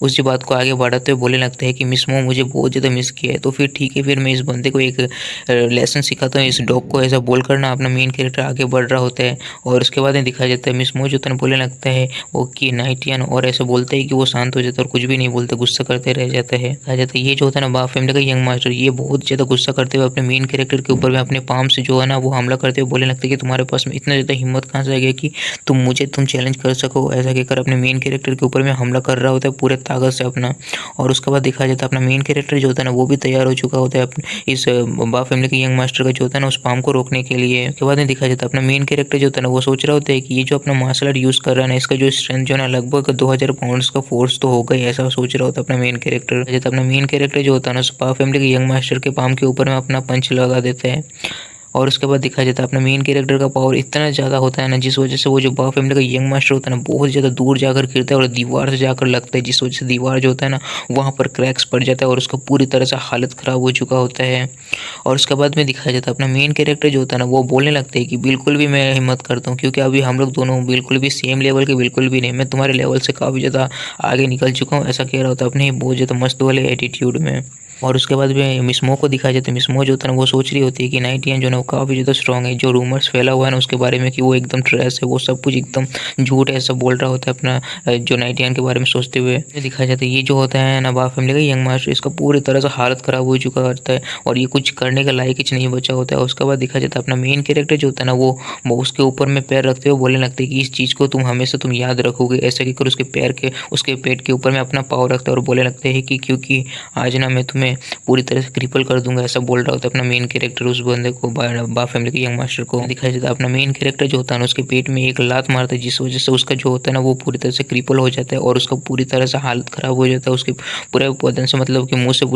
उस बात को आगे बढ़ाते हुए बोलने लगता है कि मिसमो मुझे बहुत ज़्यादा मिस किया है, तो फिर ठीक है फिर मैं इस बंदे को एक लेसन सिखाता हूँ इस डॉग को, ऐसा बोल कर ना अपना मेन कैरेक्टर आगे बढ़ रहा होता है। और उसके बाद दिखाया जाता है मिसमो जो बोलने लगता है वो कि नाइटियन और ऐसा बोलता है कि वो शांत हो जाता है और कुछ भी नहीं बोलता, गुस्सा करते रह जाता है। कहा जाता है ये जो होता है ना बा फैमिली का यंग मास्टर ये बहुत ज़्यादा गुस्सा करते हुए अपने मेन कैरेक्टर के ऊपर में अपने पाम से जो है ना वो हमला करते हुए बोलने लगते हैं कि तुम्हारे पास में इतना ज़्यादा हिम्मत कहाँ से आ गया कि तुम चैलेंज कर सको, ऐसा कहकर अपने मेन कैरेक्टर के ऊपर में हमला कर रहा होता है पूरे ताकत से अपना। और उसके बाद दिखाया जाता है अपना मेन कैरेक्टर जो होता है ना वो भी तैयार हो चुका होता है इस बा फैमिली के यंग मास्टर का जो होता है ना उस पाम को रोकने के लिए। उसके बाद दिखाया जाता है अपना मेन कैरेक्टर जो होता है ना वो सोच रहा होता है कि ये जो अपना मार्शल आर्ट यूज़ कर रहा है ना इसका जो स्ट्रेंथ जो है ना लगभग 2000 पाउंड्स का फोर्स तो होगा ही, ऐसा सोच रहा होता है अपना मेन कैरेक्टर। अपना मेन कैरेक्टर जो होता है ना उस बा फैमिली के यंग मास्टर के पाम के ऊपर में अपना पंच लगा देता है। और उसके बाद दिखाया जाता है अपना मेन कैरेक्टर का पावर इतना ज़्यादा होता है ना जिस वजह से वो जो बा फैमिली का यंग मास्टर होता है ना बहुत ज़्यादा दूर जाकर गिरता है और दीवार से जाकर लगता है, जिस वजह से दीवार जो होता है ना वहाँ पर क्रैक्स पड़ जाता है और उसका पूरी तरह से हालत ख़राब हो चुका होता है। और उसके बाद में दिखाया जाता है अपना मेन कैरेक्टर जो होता है ना वो बोलने लगता है कि बिल्कुल भी मैं हिम्मत करता हूँ क्योंकि अभी हम लोग दोनों बिल्कुल भी सेम लेवल के बिल्कुल भी नहीं, मैं तुम्हारे लेवल से काफ़ी ज़्यादा आगे निकल चुका हूँ, ऐसा कह रहा होता है अपने बहुत ज़्यादा मस्त वाले एटीट्यूड में। और उसके बाद में मिसमो को दिखाया जाता है मिसमो जो होता है ना वो सोच रही होती है कि नाइटियन जो है ना वो काफ़ी ज़्यादा स्ट्रॉन्ग है। जो रूमर्स फैला हुआ है ना उसके बारे में कि वो एकदम ट्रैश है, वो सब कुछ एकदम झूठ है, ऐसा बोल रहा होता है अपना जो 91 के बारे में सोचते हुए। ये दिखाया जाता है ये जो होता है नवाब फैमिली का यंग मास्टर, इसका पूरी तरह से हालत ख़राब हो चुका होता है और ये कुछ करने के लायक ही नहीं बचा होता है। उसके बाद दिखाया जाता है अपना मेन कैरेक्टर जो होता है ना वो उसके ऊपर में पैर रखते हुए बोलने लगते हैं कि इस चीज़ को तुम हमेशा याद रखोगे। ऐसा कहकर उसके पेट के ऊपर में अपना पाँव रखता है और बोलने लगते हैं कि क्योंकि आज ना मैं तुम्हें पूरी तरह से क्रिपल कर दूंगा, ऐसा बोल रहा होता है अपना मेन कैरेक्टर उस बंदे को, बा फैमिली के यंग मास्टर को। दिखाया जाता है अपना मेन कैरेक्टर जो होता है ना उसके पेट में एक लात मारता है, जिस वजह से उसका जो होता है ना वो पूरी तरह से क्रिपल हो जाता है और उसका पूरी तरह से हालत खराब हो जाता है। उसके पूरे बदन से मतलब कि मुंह से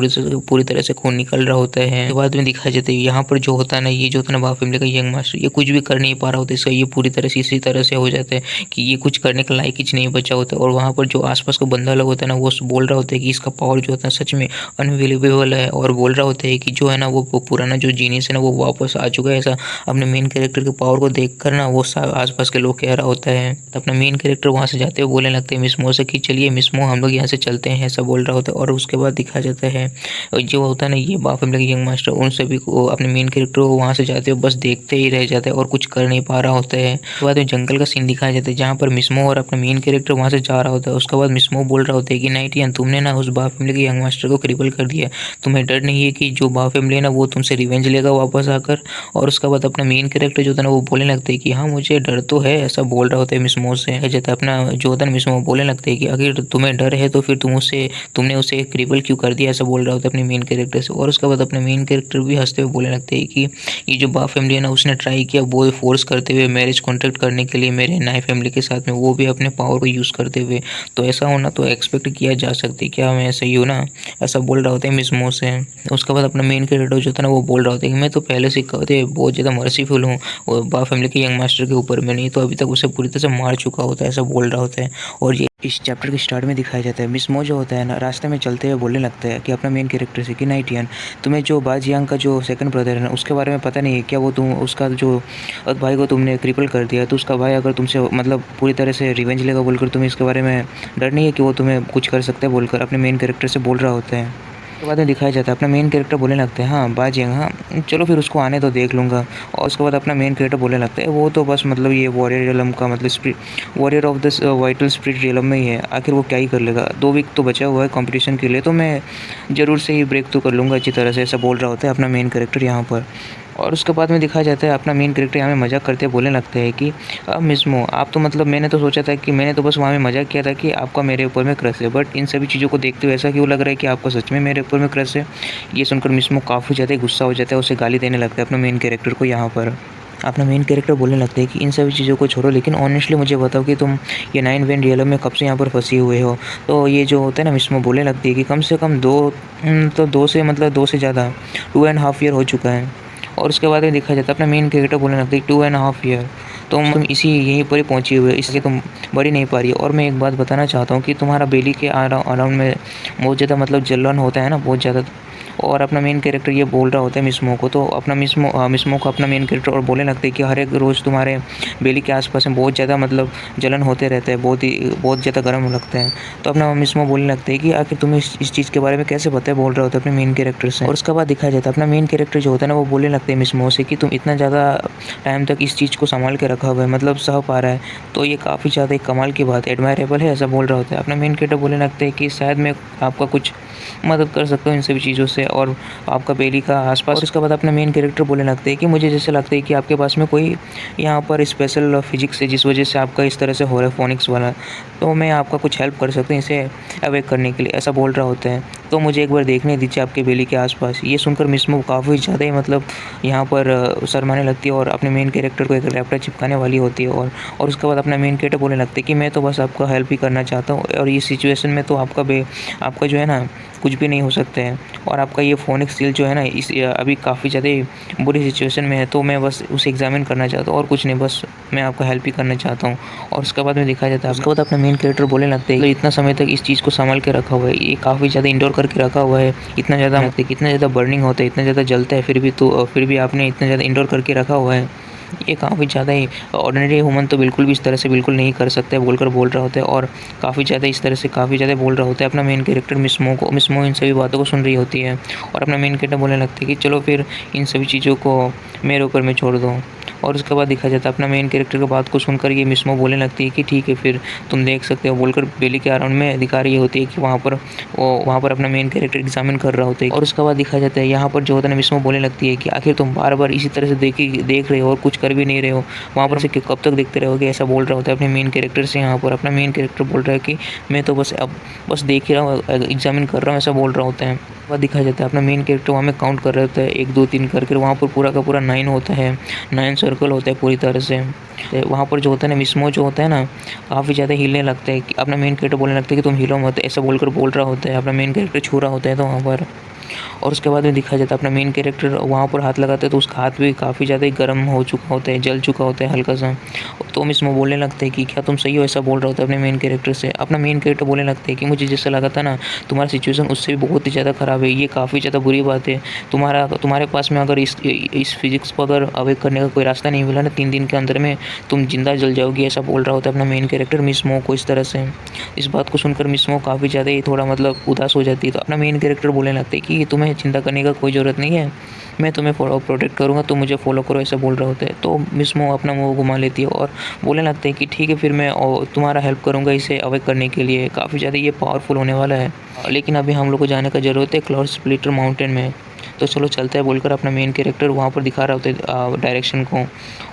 पूरी तरह से खून निकल रहा होता है। उसके बाद में दिखाया जाता है यहाँ पर जो होता है ना ये जो होता है ना बा फैमिली का यंग मास्टर, ये कुछ भी कर नहीं पा रहा होता है। इसका ये पूरी तरह से इसी तरह से हो जाता है कि ये कुछ करने के लायक ही नहीं बचा होता है। और वहाँ पर जो आसपास का बंदा लोग होता है ना वो बोल रहा होता है कि इसका पावर जो होता है सच में अनबिलीवेबल है और बोल रहा होता है कि जो है ना वो पुराना जो जीनियस है ना वो वापस आ चुका है। ऐसा अपने मेन कैरेक्टर के पावर को देखकर ना वो आसपास के लोग कह रहा होता है। तो अपना मेन कैरेक्टर वहाँ से जाते हुए बोलने लगते हैं मिसमो से कि चलिए मिसमो हम लोग यहाँ से चलते हैं, ऐसा बोल रहा होता है। और उसके बाद दिखाया जाता है जो होता है ना ये बा फैमिली के यंग मास्टर उन सभी को अपने मेन कैरेक्टर को वहाँ से जाते हुए बस देखते ही रह जाते हैं और कुछ कर नहीं पा रहा होता है। उसके बाद में जंगल का सीन दिखाया जाता है जहाँ पर मिसमो और अपना मेन कैरेक्टर वहाँ से जा रहा होता है। उसके बाद मिसमो बोल रहा होता है कि नाइटियन तुमने ना उस बा फैमिली के यंग मास्टर को क्रिपल कर दिया, तुम्हें डर नहीं है कि जो बा फैमिली है ना वो तुमसे रिवेंज लेगा वापस आकर। और उसके बाद अपना मेन कैरेक्टर जो होता है ना वो बोलने लगता है कि हाँ मुझे डर तो है, ऐसा बोल रहा होता है मिसमो से। जैसे अपना जो होता है मिसमो बोलने लगता है कि अगर तुम्हें डर है तो फिर तुमने उसे क्रिपल क्यों कर दिया, ऐसा बोल रहा होता है अपने मेन कैरेक्टर से। और उसके बाद अपने मेन कैरेक्टर भी हंसते हुए बोलने लगते हैं कि ये जो बा फैमिली है ना उसने ट्राई किया वो फोर्स करते हुए मैरिज कॉन्ट्रैक्ट करने के लिए मेरे नए फैमिली के साथ में, वो भी अपने पावर को यूज़ करते हुए, तो ऐसा होना तो एक्सपेक्ट किया जा सकती है, क्या मैं सही हूँ ना, ऐसा बोल रहा होता है मिसमो से। उसके बाद अपना मेन कैरेक्टर जो था ना वो बोल रहा होता है कि मैं तो पहले से कहते बहुत ज़्यादा मर्सीफुल हूँ और बा फैमिली के यंग मास्टर के ऊपर में, नहीं तो अभी तक उसे पूरी तरह से मार चुका होता है, ऐसा बोल रहा होता है। और ये इस चैप्टर के स्टार्ट में दिखाया जाता है मिसमो जो होता है ना रास्ते में चलते हुए बोलने लगता है कि अपना मेन कैरेक्टर से कि नाइटियन तुम्हें जो बाजियांग का जो सेकंड ब्रदर है ना उसके बारे में पता नहीं है क्या, वो तुम उसका जो भाई को तुमने क्रिपल कर दिया तो उसका भाई अगर तुमसे मतलब पूरी तरह से रिवेंज लेगा बोलकर तुम्हें इसके बारे में डर नहीं है कि वो तुम्हें कुछ कर सकता है बोलकर अपने मेन कैरेक्टर से बोल रहा होता है। उसके बाद में दिखाया जाता है अपना मेन कैरेक्टर बोलने लगता है हाँ बाजियांग हाँ चलो फिर उसको आने तो देख लूँगा। और उसके बाद अपना मेन कैरेक्टर बोलने लगता है वो तो बस मतलब ये वॉरियर रियलम का मतलब spirit warrior of the vital spirit realm में ही है, आखिर वो क्या ही कर लेगा, 2 वीक तो बचा हुआ है कंपटीशन के लिए, तो मैं ज़रूर से ही ब्रेक तो कर लूँगा अच्छी तरह से, ऐसा बोल रहा होता है अपना मेन कैरेक्टर यहाँ पर। और उसके बाद में दिखाया जाता है अपना मेन कैरेक्टर यहाँ में मजाक करते बोलने लगते हैं कि मिसमो आप तो मतलब मैंने तो सोचा था कि मैंने तो बस वहाँ में मजाक किया था कि आपका मेरे ऊपर में क्रश है, बट इन सभी चीज़ों को देखते हुए ऐसा क्यों लग रहा है कि आपका सच में मेरे ऊपर में क्रश है। ये सुनकर मिसमो काफ़ी ज़्यादा गुस्सा हो जाता है, उसे गाली देने लगता है अपने मेन कैरेक्टर को। यहाँ पर अपना मेन कैरेक्टर बोलने लगते हैं कि इन सभी चीज़ों को छोड़ो लेकिन ऑनेस्टली मुझे बताओ कि तुम ये 9 वेन रियलम में कब से यहाँ पर फंसी हुए हो। तो ये जो होता है ना मिसमो बोलने लगती है कि कम से कम 2 से मतलब 2 से ज़्यादा 2.5 ईयर हो चुका है। और उसके बाद में देखा जाता है अपना मेन कैरेक्टर बोलने लगता है 2.5 ईयर तुम इसी यहीं पर ही पहुँची हुई है, इसलिए तुम बढ़ ही नहीं पा रही है। और मैं एक बात बताना चाहता हूँ कि तुम्हारा बेली के अराउंड में बहुत ज़्यादा मतलब जलन होता है ना बहुत ज़्यादा। और अपना मेन कैरेक्टर ये बोल रहा होता है मिसमो को, तो अपना मिसमो को अपना मेन कैरेक्टर और बोलने लगते हैं कि हर एक रोज़ तुम्हारे बेली के आसपास में बहुत ज़्यादा मतलब जलन होते रहते हैं, बहुत ज़्यादा गर्म लगता है। तो अपना मिसमो बोलने लगते हैं कि आखिर तुम्हें इस चीज़ के बारे में कैसे पता है, बोल रहा होता है अपने मेन कैरेक्टर से। और उसके बाद दिखाया जाता है अपना मेन कैरेक्टर जो होता है ना वो बोलने लगते हैं मिसमो से कि तुम इतना ज़्यादा टाइम तक इस चीज़ को संभाल के रखा हुआ है, मतलब सह पा रहा है, तो ये काफ़ी ज़्यादा एक कमाल की बात है, एडमायरेबल है, ऐसा बोल रहा होता है। अपना मेन कैरेक्टर बोलने लगते हैं कि शायद मैं आपका कुछ मदद कर सकता हूँ इन सभी चीज़ों से और आपका बेली का आसपास। और उसके बाद अपना मेन कैरेक्टर बोलने लगते हैं कि मुझे जैसे लगता है कि आपके पास में कोई यहाँ पर स्पेशल फिजिक्स है जिस वजह से आपका इस तरह से हो रहा है फोनिक्स वाला, तो मैं आपका कुछ हेल्प कर सकता हूँ इसे अवेक करने के लिए, ऐसा बोल रहा होता है। तो मुझे एक बार देखने दीजिए आपके बेली के आसपास। ये सुनकर मिसमो काफ़ी ज़्यादा ही मतलब यहाँ पर शर्माने लगती है और अपने मेन कैरेक्टर को एक रैप्टर चिपकाने वाली होती है। और उसके बाद अपना मेन कैरेक्टर बोलने लगते हैं कि मैं तो बस आपका हेल्प ही करना चाहता हूँ और इस सिचुएशन में तो आपका जो है ना कुछ भी नहीं हो सकता है। और आपका ये फोनिक्स सील जो है ना इस अभी काफ़ी ज़्यादा बुरी सिचुएशन में है, तो मैं बस उसे एग्जामिन करना चाहता हूँ और कुछ नहीं, बस मैं आपका हेल्प ही करना चाहता हूँ। और उसके बाद में दिखाया जाता है उसके बाद अपना मेन कैरेक्टर बोलने लगते हैं कि इतना समय तक इस चीज़ को संभाल के रखा हुआ है, ये काफ़ी ज़्यादा इंडोर करके रखा हुआ है, इतना ज़्यादा बर्निंग होता है, इतना ज़्यादा जलता है, फिर भी आपने इतना ज़्यादा इंडोर करके रखा हुआ है, ये काफ़ी ज़्यादा ही ऑर्डिनरी ह्यूमन तो बिल्कुल भी इस तरह से बिल्कुल नहीं कर सकते बोलकर बोल रहा होता है और काफ़ी ज़्यादा इस तरह से काफ़ी ज़्यादा बोल रहा होता है। अपना मेन कैरेक्टर मिस मो इन सभी बातों को सुन रही होती है और अपना मेन कैरेक्टर बोलने लगता है कि चलो फिर इन सभी चीज़ों को मेरे ऊपर मैं छोड़ दूँ। और उसके बाद दिखाया जाता है अपना मेन कैरेक्टर की बात को सुनकर ये मिस मो बोलने लगती है कि ठीक है फिर तुम देख सकते हो बोलकर बेली के अराउंड में दिखा रही होती है कि वहाँ पर अपना मेन कैरेक्टर एग्जामिन कर रहा होता है। और उसके बाद दिखाया जाता है यहाँ पर जो होता है ना मिस मो बोलने लगती है कि आखिर तुम बार-बार इसी तरह से देख रहे हो और कुछ कर भी नहीं रहे हो। वहाँ पर से कि कब तक देखते रहोगे, ऐसा बोल रहा होता है अपने मेन कैरेक्टर से। यहाँ पर अपना मेन कैरेक्टर बोल रहा है कि मैं तो बस देख ही रहा हूँ, एग्जामिन कर रहा हूँ, ऐसा बोल रहा होता है। वह दिखाया जाता है अपना मेन कैरेक्टर वहाँ में काउंट कर रहा होता है 1 2 3 करके। वहाँ पर पूरा का पूरा 9 होता है, 9 सर्कल होता है पूरी तरह से। तो वहाँ पर जो होता है ना मिसमो जो होता है ना काफ़ी ज़्यादा हिलने लगता है कि अपना मेन कैरेक्टर बोलने लगता है कि तुम हिलो मत, ऐसा बोलकर बोल रहा होता है। अपना मेन कैरेक्टर छू रहा होता है तो वहाँ पर और उसके बाद में दिखाया जाता है अपना मेन कैरेक्टर वहाँ पर हाथ लगाता है तो उसका हाथ भी काफ़ी ज़्यादा ही गर्म हो चुका होता है, जल चुका होता है हल्का-सा। तो मिसमो बोलने लगते हैं कि क्या तुम सही हो, ऐसा बोल रहा होता है अपने मेन कैरेक्टर से। अपना मेन कैरेक्टर बोलने लगते हैं कि मुझे जैसा लगा था ना तुम्हारा सिचुएशन उससे भी बहुत ही ज़्यादा ख़राब है, ये काफ़ी ज़्यादा बुरी बात है। तुम्हारे पास में अगर इस फिज़िक्स को अगर अवेक करने का कोई रास्ता नहीं मिला ना 3 दिन के अंदर में तुम ज़िंदा जल जाओगी, ऐसा बोल रहा होता है अपना मेन कैरेक्टर मिसमो को इस तरह से। इस बात को सुनकर मिसमो काफ़ी ज़्यादा ही थोड़ा मतलब उदास हो जाती है। तो अपना मेन कैरेक्टर बोलने लगते हैं कि तुम्हें चिंता करने का कोई ज़रूरत नहीं है, मैं तुम्हें प्रोटेक्ट करूँगा, तुम मुझे फ़ॉलो करो, ऐसा बोल रहा होता है। तो मिसमो अपना मुँह घुमा लेती है और बोलने लगते हैं कि ठीक है फिर मैं तुम्हारा हेल्प करूँगा इसे अवेक करने के लिए, काफ़ी ज़्यादा ये पावरफुल होने वाला है। लेकिन अभी हम लोग को जाने का ज़रूरत है क्लाउड स्प्लिटर माउंटेन में। तो चलो चलते हैं बोलकर अपना मेन कैरेक्टर वहाँ पर दिखा रहा होता है डायरेक्शन को।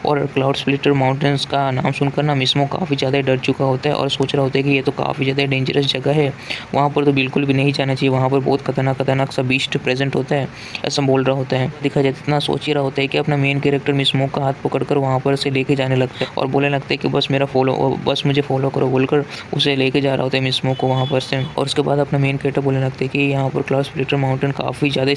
और क्लाउड स्प्लिटर माउंटेन्स का नाम सुनकर ना मिसमो काफ़ी ज़्यादा डर चुका होता है और सोच रहा होता है कि ये तो काफ़ी ज़्यादा डेंजरस जगह है, वहाँ पर तो बिल्कुल भी नहीं जाना चाहिए, वहाँ पर बहुत खतरनाक सा बीस्ट प्रेजेंट होता है, ऐसा बोल रहा होता है। देखा जाए इतना सोच ही रहा होता है कि अपना मेन कैरेक्टर मिसमो का हाथ पकड़कर वहाँ पर से लेके जाने लगता है और बोलने लगता है कि बस मुझे फॉलो करो बोलकर उसे लेके जा रहा होता है मिसमो को वहाँ पर से। और उसके बाद अपना मेन कैरेक्टर बोलने लगता है कि यहाँ पर क्लाउड स्प्लिटर माउंटेन काफ़ी ज़्यादा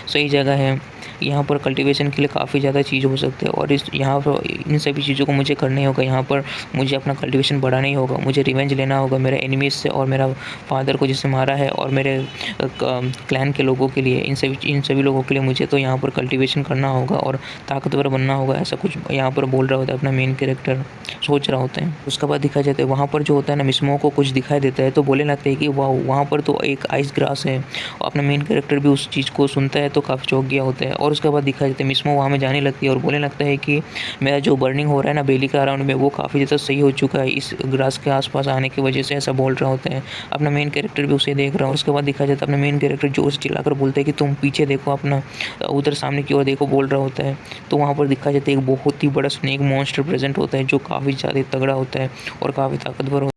सही जगह है, यहाँ पर कल्टीवेशन के लिए काफ़ी ज़्यादा चीज़ हो सकते हैं और यहाँ पर इन सभी चीज़ों को मुझे करना ही होगा। यहाँ पर मुझे अपना कल्टीवेशन बढ़ाना ही होगा, मुझे रिवेंज लेना होगा मेरे एनिमीज़ से और मेरा फादर को जिसे मारा है और मेरे क्लैन के लोगों के लिए, इन सभी लोगों के लिए मुझे तो यहाँ पर कल्टीवेशन करना होगा और ताकतवर बनना होगा, ऐसा कुछ यहाँ पर बोल रहा होता है अपना मेन कैरेक्टर, सोच रहा होता है। उसके बाद दिखाया जाता है वहाँ पर जो होता है ना मिसमो को कुछ दिखाई देता है तो बोलने लगते हैं कि वाह वहाँ पर तो एक आइस ग्रास है। और अपना मेन कैरेक्टर भी उस चीज़ को सुनता है तो काफ़ी चौंक गया होता है। और उसके बाद दिखाया जाता है मिसमो वहाँ में जाने लगती है और बोलने लगता है कि मेरा जो बर्निंग हो रहा है ना बेली के अराउंड में वो काफ़ी ज़्यादा सही हो चुका है इस ग्रास के आसपास आने की वजह से, ऐसा बोल रहा होता है। अपना मेन कैरेक्टर भी उसे देख रहा है। उसके बाद दिखाया जाता है अपना मेन कैरेक्टर जोर से चिल्लाकर बोलता है कि तुम पीछे देखो, अपना उधर सामने की ओर देखो, बोल रहा होता है। तो वहाँ पर दिखाया जाता है एक बहुत ही बड़ा स्नेक मॉन्स्टर प्रेजेंट होता है जो काफ़ी ज़्यादा तगड़ा होता है और काफ़ी ताकतवर